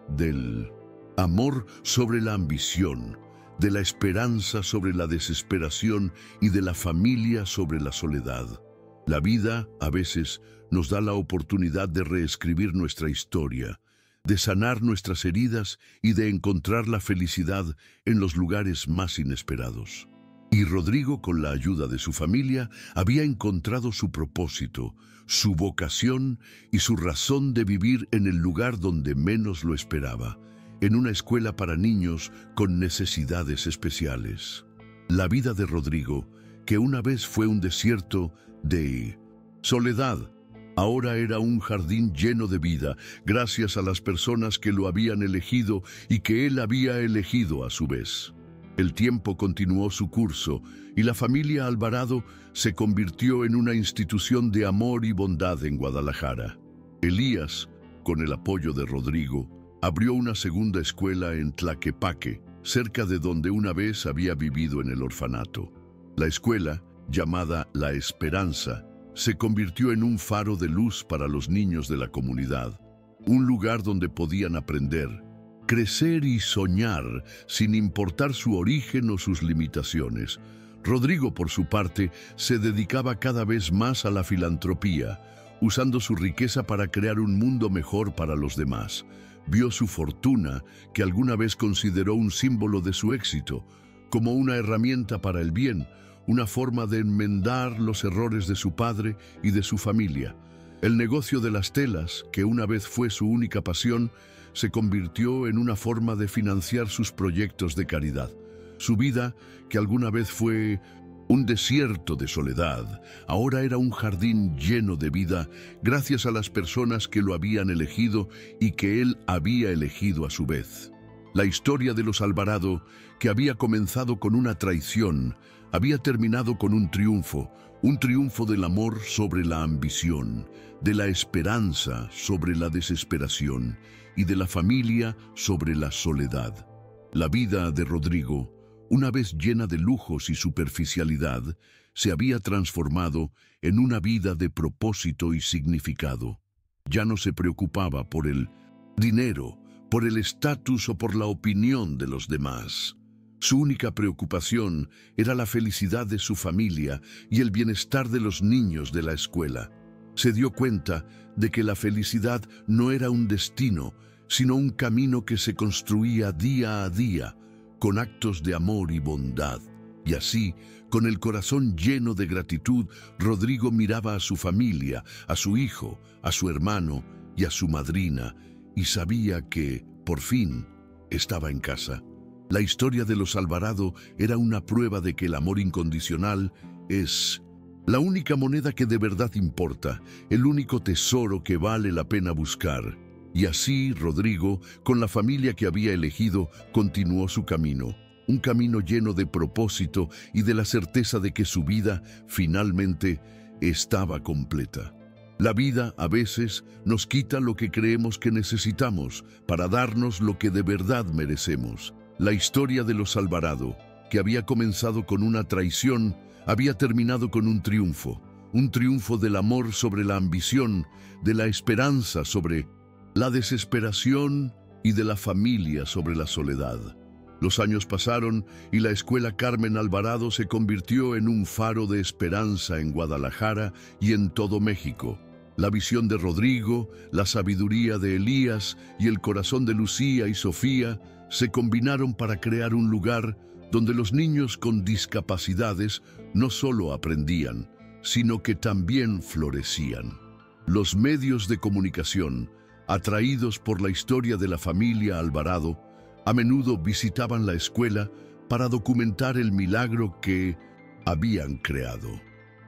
del amor sobre la ambición, de la esperanza sobre la desesperación y de la familia sobre la soledad. La vida, a veces, nos da la oportunidad de reescribir nuestra historia, de sanar nuestras heridas y de encontrar la felicidad en los lugares más inesperados. Y Rodrigo, con la ayuda de su familia, había encontrado su propósito, su vocación y su razón de vivir en el lugar donde menos lo esperaba, en una escuela para niños con necesidades especiales. La vida de Rodrigo, que una vez fue un desierto de soledad, ahora era un jardín lleno de vida, gracias a las personas que lo habían elegido y que él había elegido a su vez. El tiempo continuó su curso y la familia Alvarado se convirtió en una institución de amor y bondad en Guadalajara. Elías, con el apoyo de Rodrigo, abrió una segunda escuela en Tlaquepaque, cerca de donde una vez había vivido en el orfanato. La escuela, llamada La Esperanza, se convirtió en un faro de luz para los niños de la comunidad, un lugar donde podían aprender, crecer y soñar sin importar su origen o sus limitaciones. Rodrigo, por su parte, se dedicaba cada vez más a la filantropía, usando su riqueza para crear un mundo mejor para los demás. Vio su fortuna, que alguna vez consideró un símbolo de su éxito, como una herramienta para el bien, una forma de enmendar los errores de su padre y de su familia. El negocio de las telas, que una vez fue su única pasión, se convirtió en una forma de financiar sus proyectos de caridad. Su vida, que alguna vez fue un desierto de soledad, ahora era un jardín lleno de vida gracias a las personas que lo habían elegido y que él había elegido a su vez. La historia de los Alvarado, que había comenzado con una traición, había terminado con un triunfo del amor sobre la ambición, de la esperanza sobre la desesperación y de la familia sobre la soledad. La vida de Rodrigo, una vez llena de lujos y superficialidad, se había transformado en una vida de propósito y significado. Ya no se preocupaba por el dinero, por el estatus o por la opinión de los demás. Su única preocupación era la felicidad de su familia y el bienestar de los niños de la escuela. Se dio cuenta de que la felicidad no era un destino, sino un camino que se construía día a día, con actos de amor y bondad. Y así, con el corazón lleno de gratitud, Rodrigo miraba a su familia, a su hijo, a su hermano y a su madrina, y sabía que, por fin, estaba en casa. La historia de los Alvarado era una prueba de que el amor incondicional es la única moneda que de verdad importa, el único tesoro que vale la pena buscar. Y así Rodrigo, con la familia que había elegido, continuó su camino, un camino lleno de propósito y de la certeza de que su vida finalmente estaba completa. La vida a veces nos quita lo que creemos que necesitamos para darnos lo que de verdad merecemos. La historia de los Alvarado, que había comenzado con una traición, había terminado con un triunfo del amor sobre la ambición, de la esperanza sobre la desesperación y de la familia sobre la soledad. Los años pasaron y la Escuela Carmen Alvarado se convirtió en un faro de esperanza en Guadalajara y en todo México. La visión de Rodrigo, la sabiduría de Elías y el corazón de Lucía y Sofía se combinaron para crear un lugar donde los niños con discapacidades no solo aprendían, sino que también florecían. Los medios de comunicación, atraídos por la historia de la familia Alvarado, a menudo visitaban la escuela para documentar el milagro que habían creado.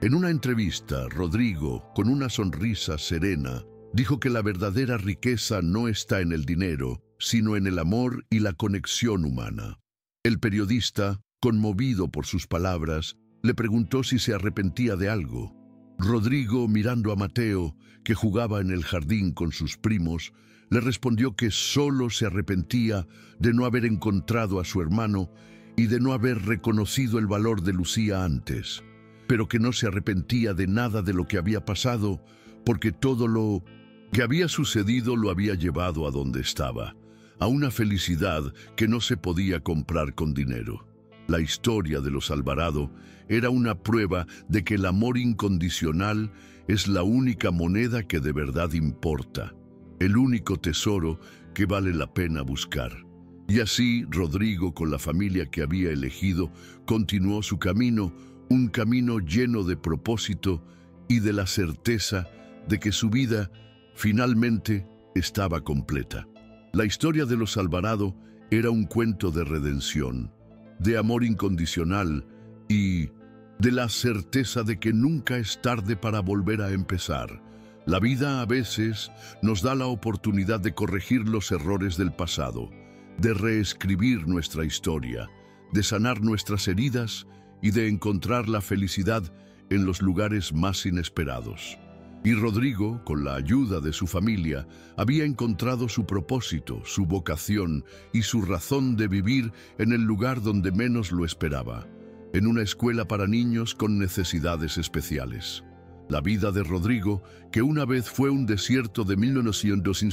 En una entrevista, Rodrigo, con una sonrisa serena, Dijo que la verdadera riqueza no está en el dinero, sino en el amor y la conexión humana. El periodista, conmovido por sus palabras, le preguntó si se arrepentía de algo. Rodrigo, mirando a Mateo, que jugaba en el jardín con sus primos, le respondió que solo se arrepentía de no haber encontrado a su hermano y de no haber reconocido el valor de Lucía antes, pero que no se arrepentía de nada de lo que había pasado, porque todo lo que había sucedido lo había llevado a donde estaba, a una felicidad que no se podía comprar con dinero. La historia de los Alvarado era una prueba de que el amor incondicional es la única moneda que de verdad importa, el único tesoro que vale la pena buscar. Y así Rodrigo, con la familia que había elegido, continuó su camino, un camino lleno de propósito y de la certeza de que su vida finalmente estaba completa. La historia de los Alvarado era un cuento de redención, de amor incondicional y de la certeza de que nunca es tarde para volver a empezar. La vida a veces nos da la oportunidad de corregir los errores del pasado, de reescribir nuestra historia, de sanar nuestras heridas y de encontrar la felicidad en los lugares más inesperados. Y Rodrigo, con la ayuda de su familia, había encontrado su propósito, su vocación y su razón de vivir en el lugar donde menos lo esperaba, en una escuela para niños con necesidades especiales. La vida de Rodrigo, que una vez fue un desierto de 1900,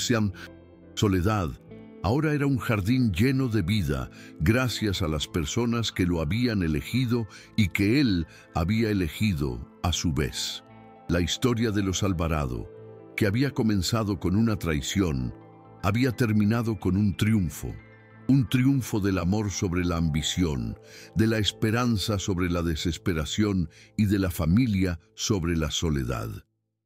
soledad, ahora era un jardín lleno de vida, gracias a las personas que lo habían elegido y que él había elegido a su vez. La historia de los Alvarado, que había comenzado con una traición, había terminado con un triunfo del amor sobre la ambición, de la esperanza sobre la desesperación y de la familia sobre la soledad.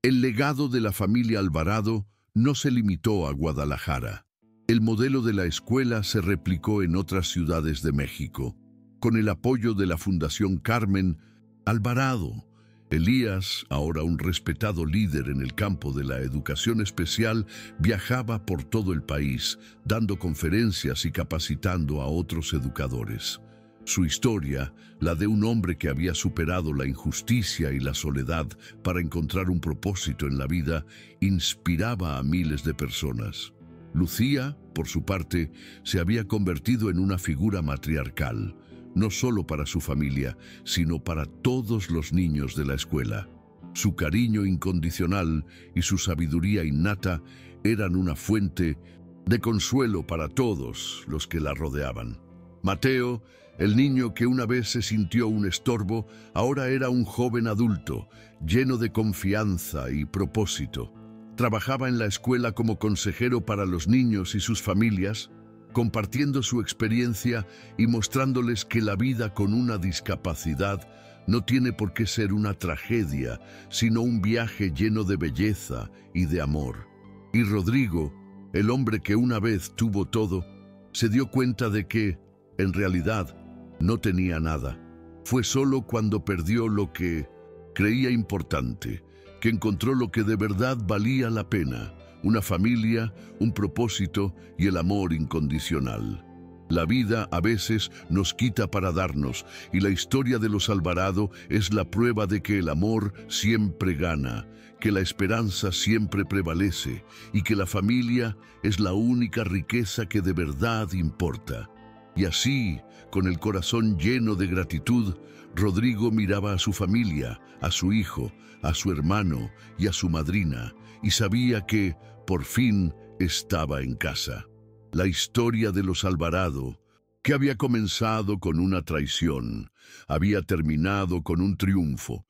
El legado de la familia Alvarado no se limitó a Guadalajara. El modelo de la escuela se replicó en otras ciudades de México. Con el apoyo de la Fundación Carmen Alvarado, Elías, ahora un respetado líder en el campo de la educación especial, viajaba por todo el país, dando conferencias y capacitando a otros educadores. Su historia, la de un hombre que había superado la injusticia y la soledad para encontrar un propósito en la vida, inspiraba a miles de personas. Lucía, por su parte, se había convertido en una figura matriarcal, no solo para su familia, sino para todos los niños de la escuela. Su cariño incondicional y su sabiduría innata eran una fuente de consuelo para todos los que la rodeaban. Mateo, el niño que una vez se sintió un estorbo, ahora era un joven adulto, lleno de confianza y propósito. Trabajaba en la escuela como consejero para los niños y sus familias, compartiendo su experiencia y mostrándoles que la vida con una discapacidad no tiene por qué ser una tragedia, sino un viaje lleno de belleza y de amor. Y Rodrigo, el hombre que una vez tuvo todo, se dio cuenta de que, en realidad, no tenía nada. Fue solo cuando perdió lo que creía importante, que encontró lo que de verdad valía la pena: una familia, un propósito y el amor incondicional. La vida a veces nos quita para darnos, y la historia de los Alvarado es la prueba de que el amor siempre gana, que la esperanza siempre prevalece y que la familia es la única riqueza que de verdad importa. Y así, con el corazón lleno de gratitud, Rodrigo miraba a su familia, a su hijo, a su hermano y a su madrina, y sabía que, por fin, estaba en casa. La historia de los Alvarado, que había comenzado con una traición, había terminado con un triunfo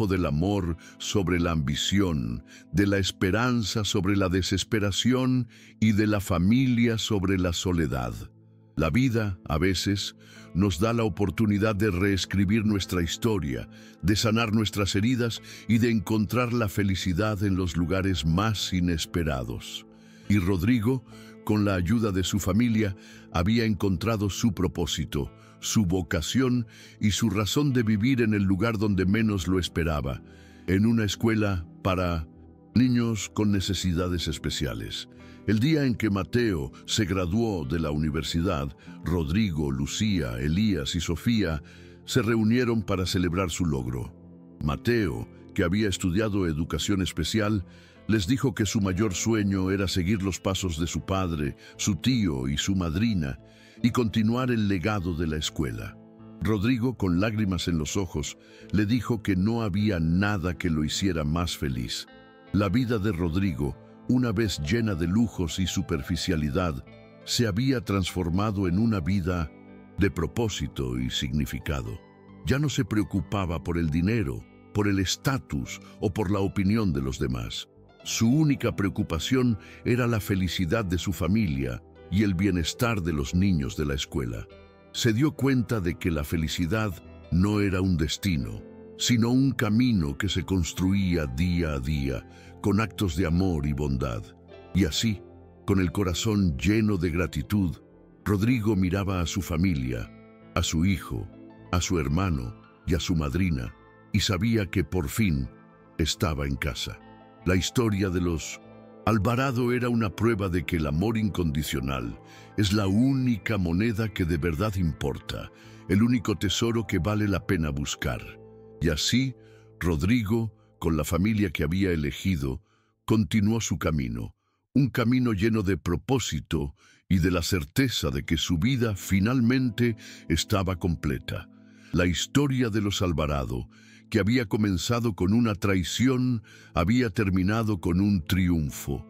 del amor sobre la ambición, de la esperanza sobre la desesperación y de la familia sobre la soledad. La vida, a veces, nos da la oportunidad de reescribir nuestra historia, de sanar nuestras heridas y de encontrar la felicidad en los lugares más inesperados. Y Rodrigo, con la ayuda de su familia, había encontrado su propósito, su vocación y su razón de vivir en el lugar donde menos lo esperaba, en una escuela para Niños con necesidades especiales. El día en que Mateo se graduó de la universidad, Rodrigo, Lucía, Elías y Sofía se reunieron para celebrar su logro. Mateo, que había estudiado educación especial, les dijo que su mayor sueño era seguir los pasos de su padre, su tío y su madrina, y continuar el legado de la escuela. Rodrigo, con lágrimas en los ojos, le dijo que no había nada que lo hiciera más feliz. La vida de Rodrigo, una vez llena de lujos y superficialidad, se había transformado en una vida de propósito y significado. Ya no se preocupaba por el dinero, por el estatus o por la opinión de los demás. Su única preocupación era la felicidad de su familia y el bienestar de los niños de la escuela. Se dio cuenta de que la felicidad no era un destino, sino un camino que se construía día a día, con actos de amor y bondad. Y así, con el corazón lleno de gratitud, Rodrigo miraba a su familia, a su hijo, a su hermano y a su madrina, y sabía que por fin estaba en casa. La historia de los Alvarado era una prueba de que el amor incondicional es la única moneda que de verdad importa, el único tesoro que vale la pena buscar. Y así, Rodrigo, con la familia que había elegido, continuó su camino, un camino lleno de propósito y de la certeza de que su vida finalmente estaba completa. La historia de los Alvarado, que había comenzado con una traición, había terminado con un triunfo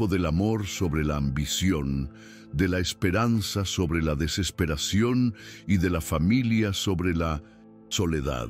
del amor sobre la ambición, de la esperanza sobre la desesperación y de la familia sobre la soledad.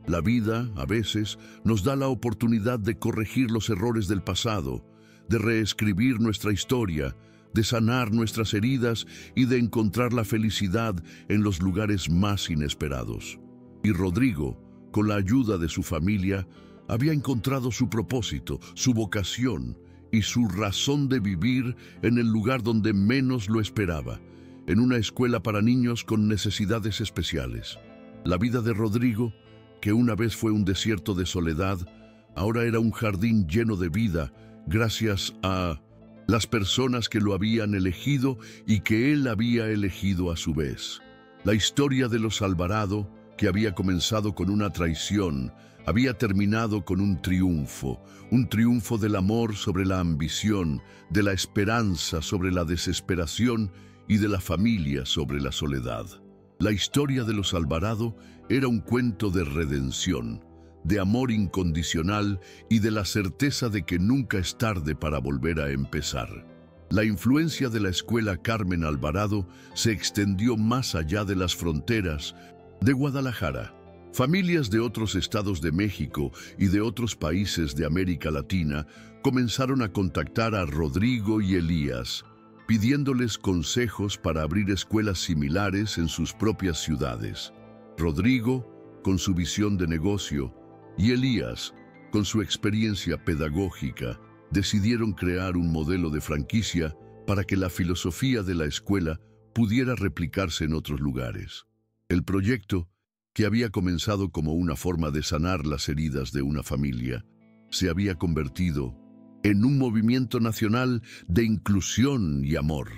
La vida, a veces, nos da la oportunidad de corregir los errores del pasado, de reescribir nuestra historia, de sanar nuestras heridas y de encontrar la felicidad en los lugares más inesperados. Y Rodrigo, con la ayuda de su familia, había encontrado su propósito, su vocación y su razón de vivir en el lugar donde menos lo esperaba, en una escuela para niños con necesidades especiales. La vida de Rodrigo, que una vez fue un desierto de soledad, ahora era un jardín lleno de vida, gracias a las personas que lo habían elegido y que él había elegido a su vez. La historia de los Alvarado, que había comenzado con una traición, había terminado con un triunfo del amor sobre la ambición, de la esperanza sobre la desesperación y de la familia sobre la soledad. La historia de los Alvarado era un cuento de redención, de amor incondicional y de la certeza de que nunca es tarde para volver a empezar. La influencia de la escuela Carmen Alvarado se extendió más allá de las fronteras de Guadalajara. Familias de otros estados de México y de otros países de América Latina comenzaron a contactar a Rodrigo y Elías, pidiéndoles consejos para abrir escuelas similares en sus propias ciudades. Rodrigo, con su visión de negocio, y Elías, con su experiencia pedagógica, decidieron crear un modelo de franquicia para que la filosofía de la escuela pudiera replicarse en otros lugares. El proyecto, que había comenzado como una forma de sanar las heridas de una familia, se había convertido en un movimiento nacional de inclusión y amor.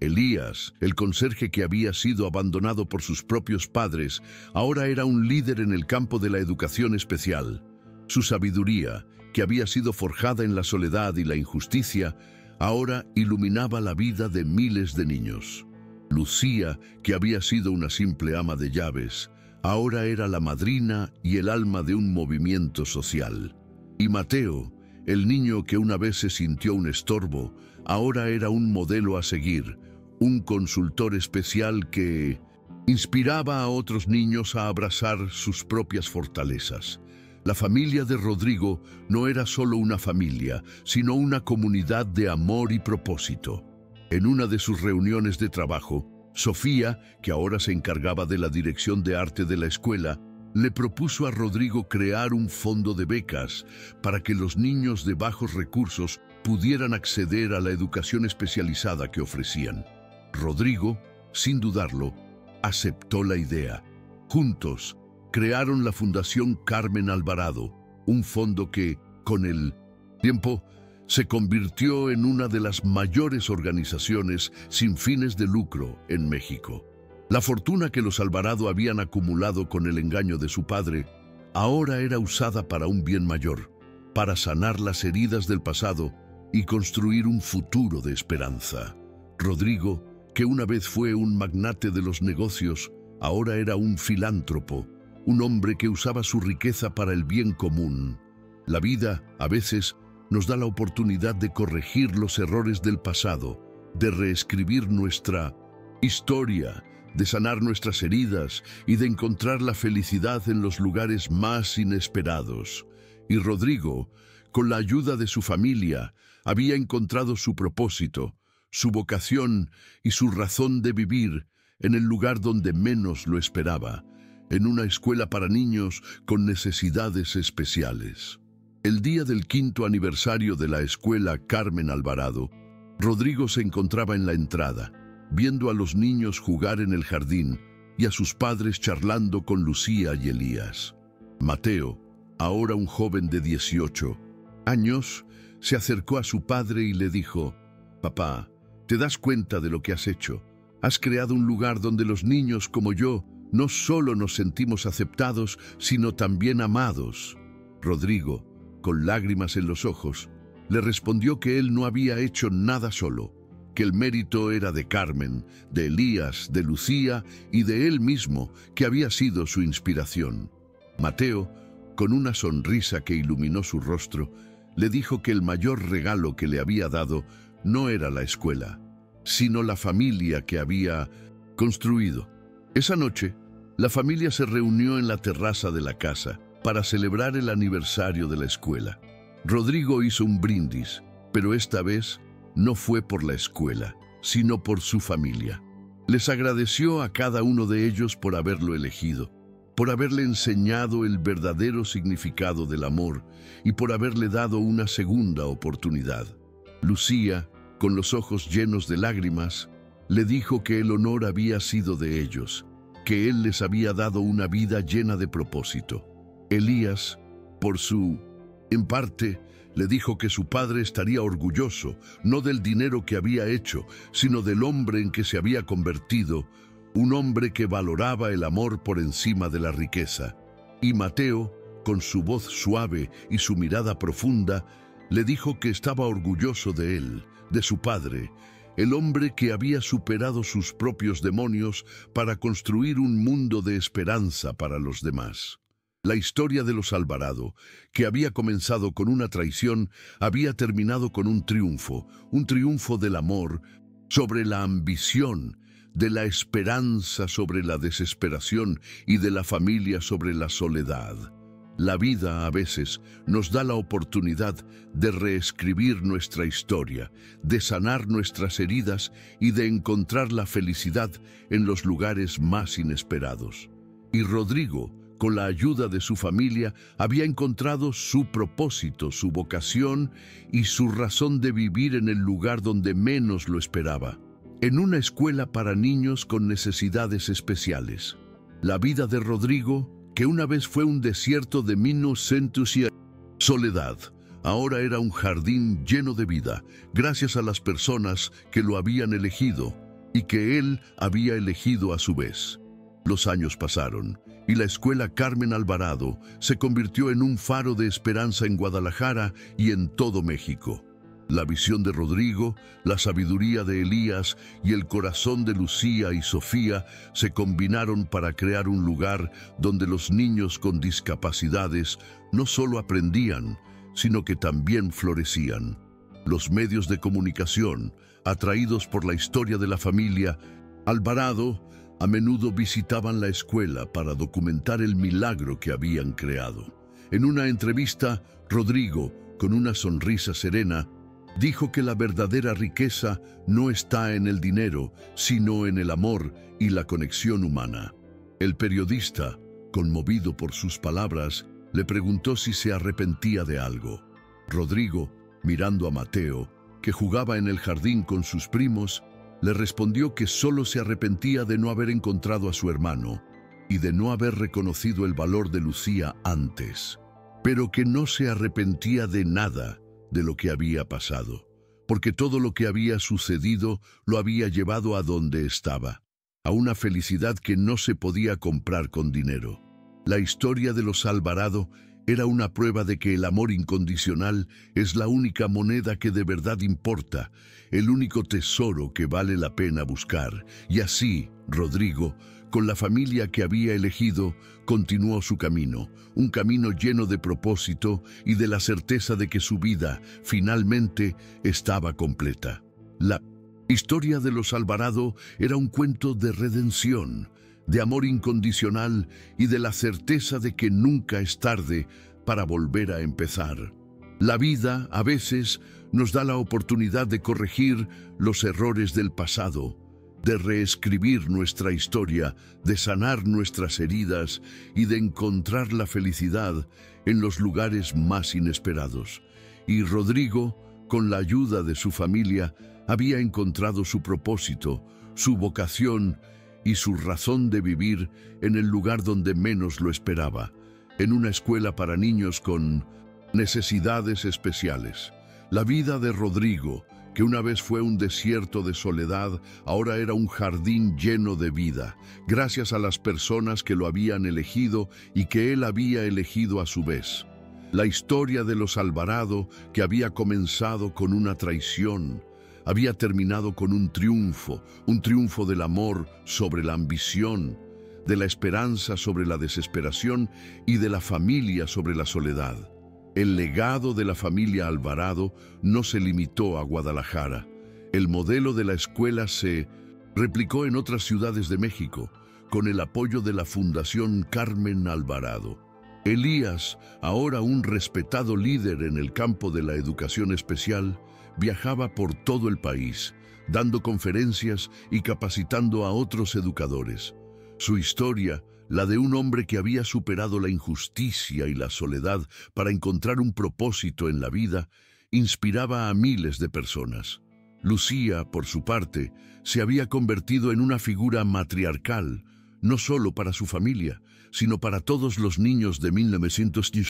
Elías, el conserje que había sido abandonado por sus propios padres, ahora era un líder en el campo de la educación especial. Su sabiduría, que había sido forjada en la soledad y la injusticia, ahora iluminaba la vida de miles de niños. Lucía, que había sido una simple ama de llaves, ahora era la madrina y el alma de un movimiento social. Y Mateo, el niño que una vez se sintió un estorbo, ahora era un modelo a seguir, un consultor especial que inspiraba a otros niños a abrazar sus propias fortalezas. La familia de Rodrigo no era solo una familia, sino una comunidad de amor y propósito. En una de sus reuniones de trabajo, Sofía, que ahora se encargaba de la dirección de arte de la escuela, le propuso a Rodrigo crear un fondo de becas para que los niños de bajos recursos pudieran acceder a la educación especializada que ofrecían. Rodrigo, sin dudarlo, aceptó la idea. Juntos, crearon la Fundación Carmen Alvarado, un fondo que, con el Tiempo se convirtió en una de las mayores organizaciones sin fines de lucro en México. La fortuna que los Alvarado habían acumulado con el engaño de su padre ahora era usada para un bien mayor, para sanar las heridas del pasado y construir un futuro de esperanza. Rodrigo, que una vez fue un magnate de los negocios, ahora era un filántropo, un hombre que usaba su riqueza para el bien común. La vida, a veces, nos da la oportunidad de corregir los errores del pasado, de reescribir nuestra historia, de sanar nuestras heridas y de encontrar la felicidad en los lugares más inesperados. Y Rodrigo, con la ayuda de su familia, había encontrado su propósito, su vocación y su razón de vivir en el lugar donde menos lo esperaba, en una escuela para niños con necesidades especiales. El día del 5º aniversario de la escuela Carmen Alvarado, Rodrigo se encontraba en la entrada, viendo a los niños jugar en el jardín y a sus padres charlando con Lucía y Elías. Mateo, ahora un joven de 18 años, se acercó a su padre y le dijo: «Papá, ¿te das cuenta de lo que has hecho? Has creado un lugar donde los niños como yo no solo nos sentimos aceptados, sino también amados». Rodrigo, con lágrimas en los ojos, le respondió que él no había hecho nada solo, que el mérito era de Carmen, de Elías, de Lucía y de él mismo, que había sido su inspiración. Mateo, con una sonrisa que iluminó su rostro, le dijo que el mayor regalo que le había dado no era la escuela, sino la familia que había construido. Esa noche, la familia se reunió en la terraza de la casa para celebrar el aniversario de la escuela. Rodrigo hizo un brindis, pero esta vez no fue por la escuela, sino por su familia. Les agradeció a cada uno de ellos por haberlo elegido, por haberle enseñado el verdadero significado del amor y por haberle dado una segunda oportunidad. Lucía, con los ojos llenos de lágrimas, le dijo que el honor había sido de ellos, que él les había dado una vida llena de propósito. Elías, en parte, le dijo que su padre estaría orgulloso, no del dinero que había hecho, sino del hombre en que se había convertido, un hombre que valoraba el amor por encima de la riqueza. Y Mateo, con su voz suave y su mirada profunda, le dijo que estaba orgulloso de él, de su padre, el hombre que había superado sus propios demonios para construir un mundo de esperanza para los demás. La historia de los Alvarado, que había comenzado con una traición, había terminado con un triunfo del amor sobre la ambición, de la esperanza sobre la desesperación y de la familia sobre la soledad. La vida a veces nos da la oportunidad de reescribir nuestra historia, de sanar nuestras heridas y de encontrar la felicidad en los lugares más inesperados. Y Rodrigo, con la ayuda de su familia, había encontrado su propósito, su vocación y su razón de vivir en el lugar donde menos lo esperaba, en una escuela para niños con necesidades especiales. La vida de Rodrigo, que una vez fue un desierto de minucentus y soledad, ahora era un jardín lleno de vida, gracias a las personas que lo habían elegido y que él había elegido a su vez. Los años pasaron y la escuela Carmen Alvarado se convirtió en un faro de esperanza en Guadalajara y en todo México. La visión de Rodrigo, la sabiduría de Elías y el corazón de Lucía y Sofía se combinaron para crear un lugar donde los niños con discapacidades no solo aprendían, sino que también florecían. Los medios de comunicación, atraídos por la historia de la familia Alvarado, a menudo visitaban la escuela para documentar el milagro que habían creado. En una entrevista, Rodrigo, con una sonrisa serena, dijo que la verdadera riqueza no está en el dinero, sino en el amor y la conexión humana. El periodista, conmovido por sus palabras, le preguntó si se arrepentía de algo. Rodrigo, mirando a Mateo, que jugaba en el jardín con sus primos, le respondió que solo se arrepentía de no haber encontrado a su hermano y de no haber reconocido el valor de Lucía antes, pero que no se arrepentía de nada, de lo que había pasado, porque todo lo que había sucedido lo había llevado a donde estaba, a una felicidad que no se podía comprar con dinero. La historia de los Alvarado era una prueba de que el amor incondicional es la única moneda que de verdad importa, el único tesoro que vale la pena buscar. Y así, Rodrigo, con la familia que había elegido, continuó su camino, un camino lleno de propósito y de la certeza de que su vida, finalmente, estaba completa. La historia de los Alvarado era un cuento de redención, de amor incondicional y de la certeza de que nunca es tarde para volver a empezar. La vida, a veces, nos da la oportunidad de corregir los errores del pasado, de reescribir nuestra historia, de sanar nuestras heridas y de encontrar la felicidad en los lugares más inesperados. Y Rodrigo, con la ayuda de su familia, había encontrado su propósito, su vocación y su razón de vivir en el lugar donde menos lo esperaba, en una escuela para niños con necesidades especiales. La vida de Rodrigo, que una vez fue un desierto de soledad, ahora era un jardín lleno de vida, gracias a las personas que lo habían elegido y que él había elegido a su vez. La historia de los Alvarado, que había comenzado con una traición, había terminado con un triunfo del amor sobre la ambición, de la esperanza sobre la desesperación y de la familia sobre la soledad. El legado de la familia Alvarado no se limitó a Guadalajara. El modelo de la escuela se replicó en otras ciudades de México, con el apoyo de la Fundación Carmen Alvarado. Elías, ahora un respetado líder en el campo de la educación especial, viajaba por todo el país, dando conferencias y capacitando a otros educadores. Su historia, la de un hombre que había superado la injusticia y la soledad para encontrar un propósito en la vida, inspiraba a miles de personas. Lucía, por su parte, se había convertido en una figura matriarcal, no solo para su familia, sino para todos los niños de 1910.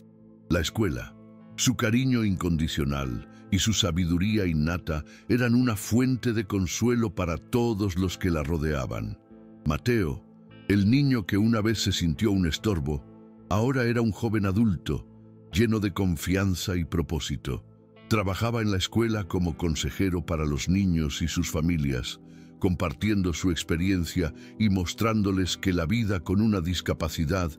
La escuela, su cariño incondicional y su sabiduría innata eran una fuente de consuelo para todos los que la rodeaban. Mateo, el niño que una vez se sintió un estorbo, ahora era un joven adulto, lleno de confianza y propósito. Trabajaba en la escuela como consejero para los niños y sus familias, compartiendo su experiencia y mostrándoles que la vida con una discapacidad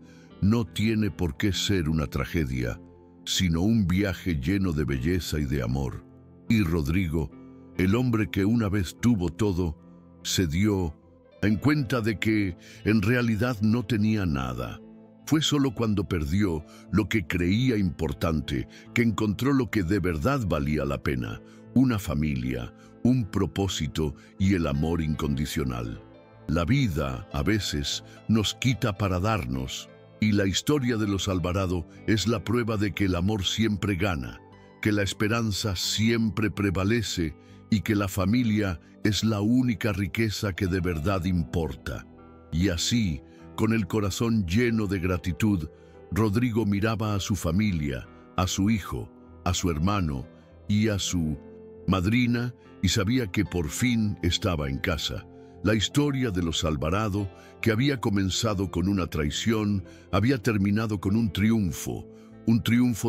no tiene por qué ser una tragedia, sino un viaje lleno de belleza y de amor. Y Rodrigo, el hombre que una vez tuvo todo, se dio en cuenta de que en realidad no tenía nada. Fue solo cuando perdió lo que creía importante que encontró lo que de verdad valía la pena: una familia, un propósito y el amor incondicional. La vida, a veces, nos quita para darnos, y la historia de los Alvarado es la prueba de que el amor siempre gana, que la esperanza siempre prevalece y que la familia es la única riqueza que de verdad importa. Y así, con el corazón lleno de gratitud, Rodrigo miraba a su familia, a su hijo, a su hermano y a su madrina, y sabía que por fin estaba en casa. La historia de los Alvarado, que había comenzado con una traición, había terminado con un triunfo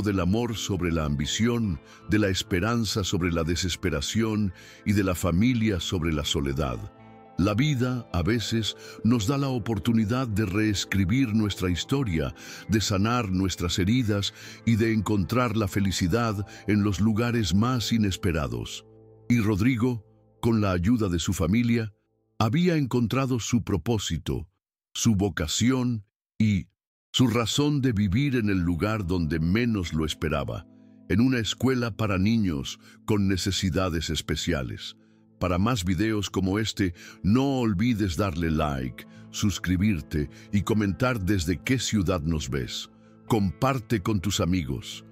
del amor sobre la ambición, de la esperanza sobre la desesperación y de la familia sobre la soledad. La vida, a veces, nos da la oportunidad de reescribir nuestra historia, de sanar nuestras heridas y de encontrar la felicidad en los lugares más inesperados. Y Rodrigo, con la ayuda de su familia, había encontrado su propósito, su vocación y su razón de vivir en el lugar donde menos lo esperaba, en una escuela para niños con necesidades especiales. Para más videos como este, no olvides darle like, suscribirte y comentar desde qué ciudad nos ves. Comparte con tus amigos.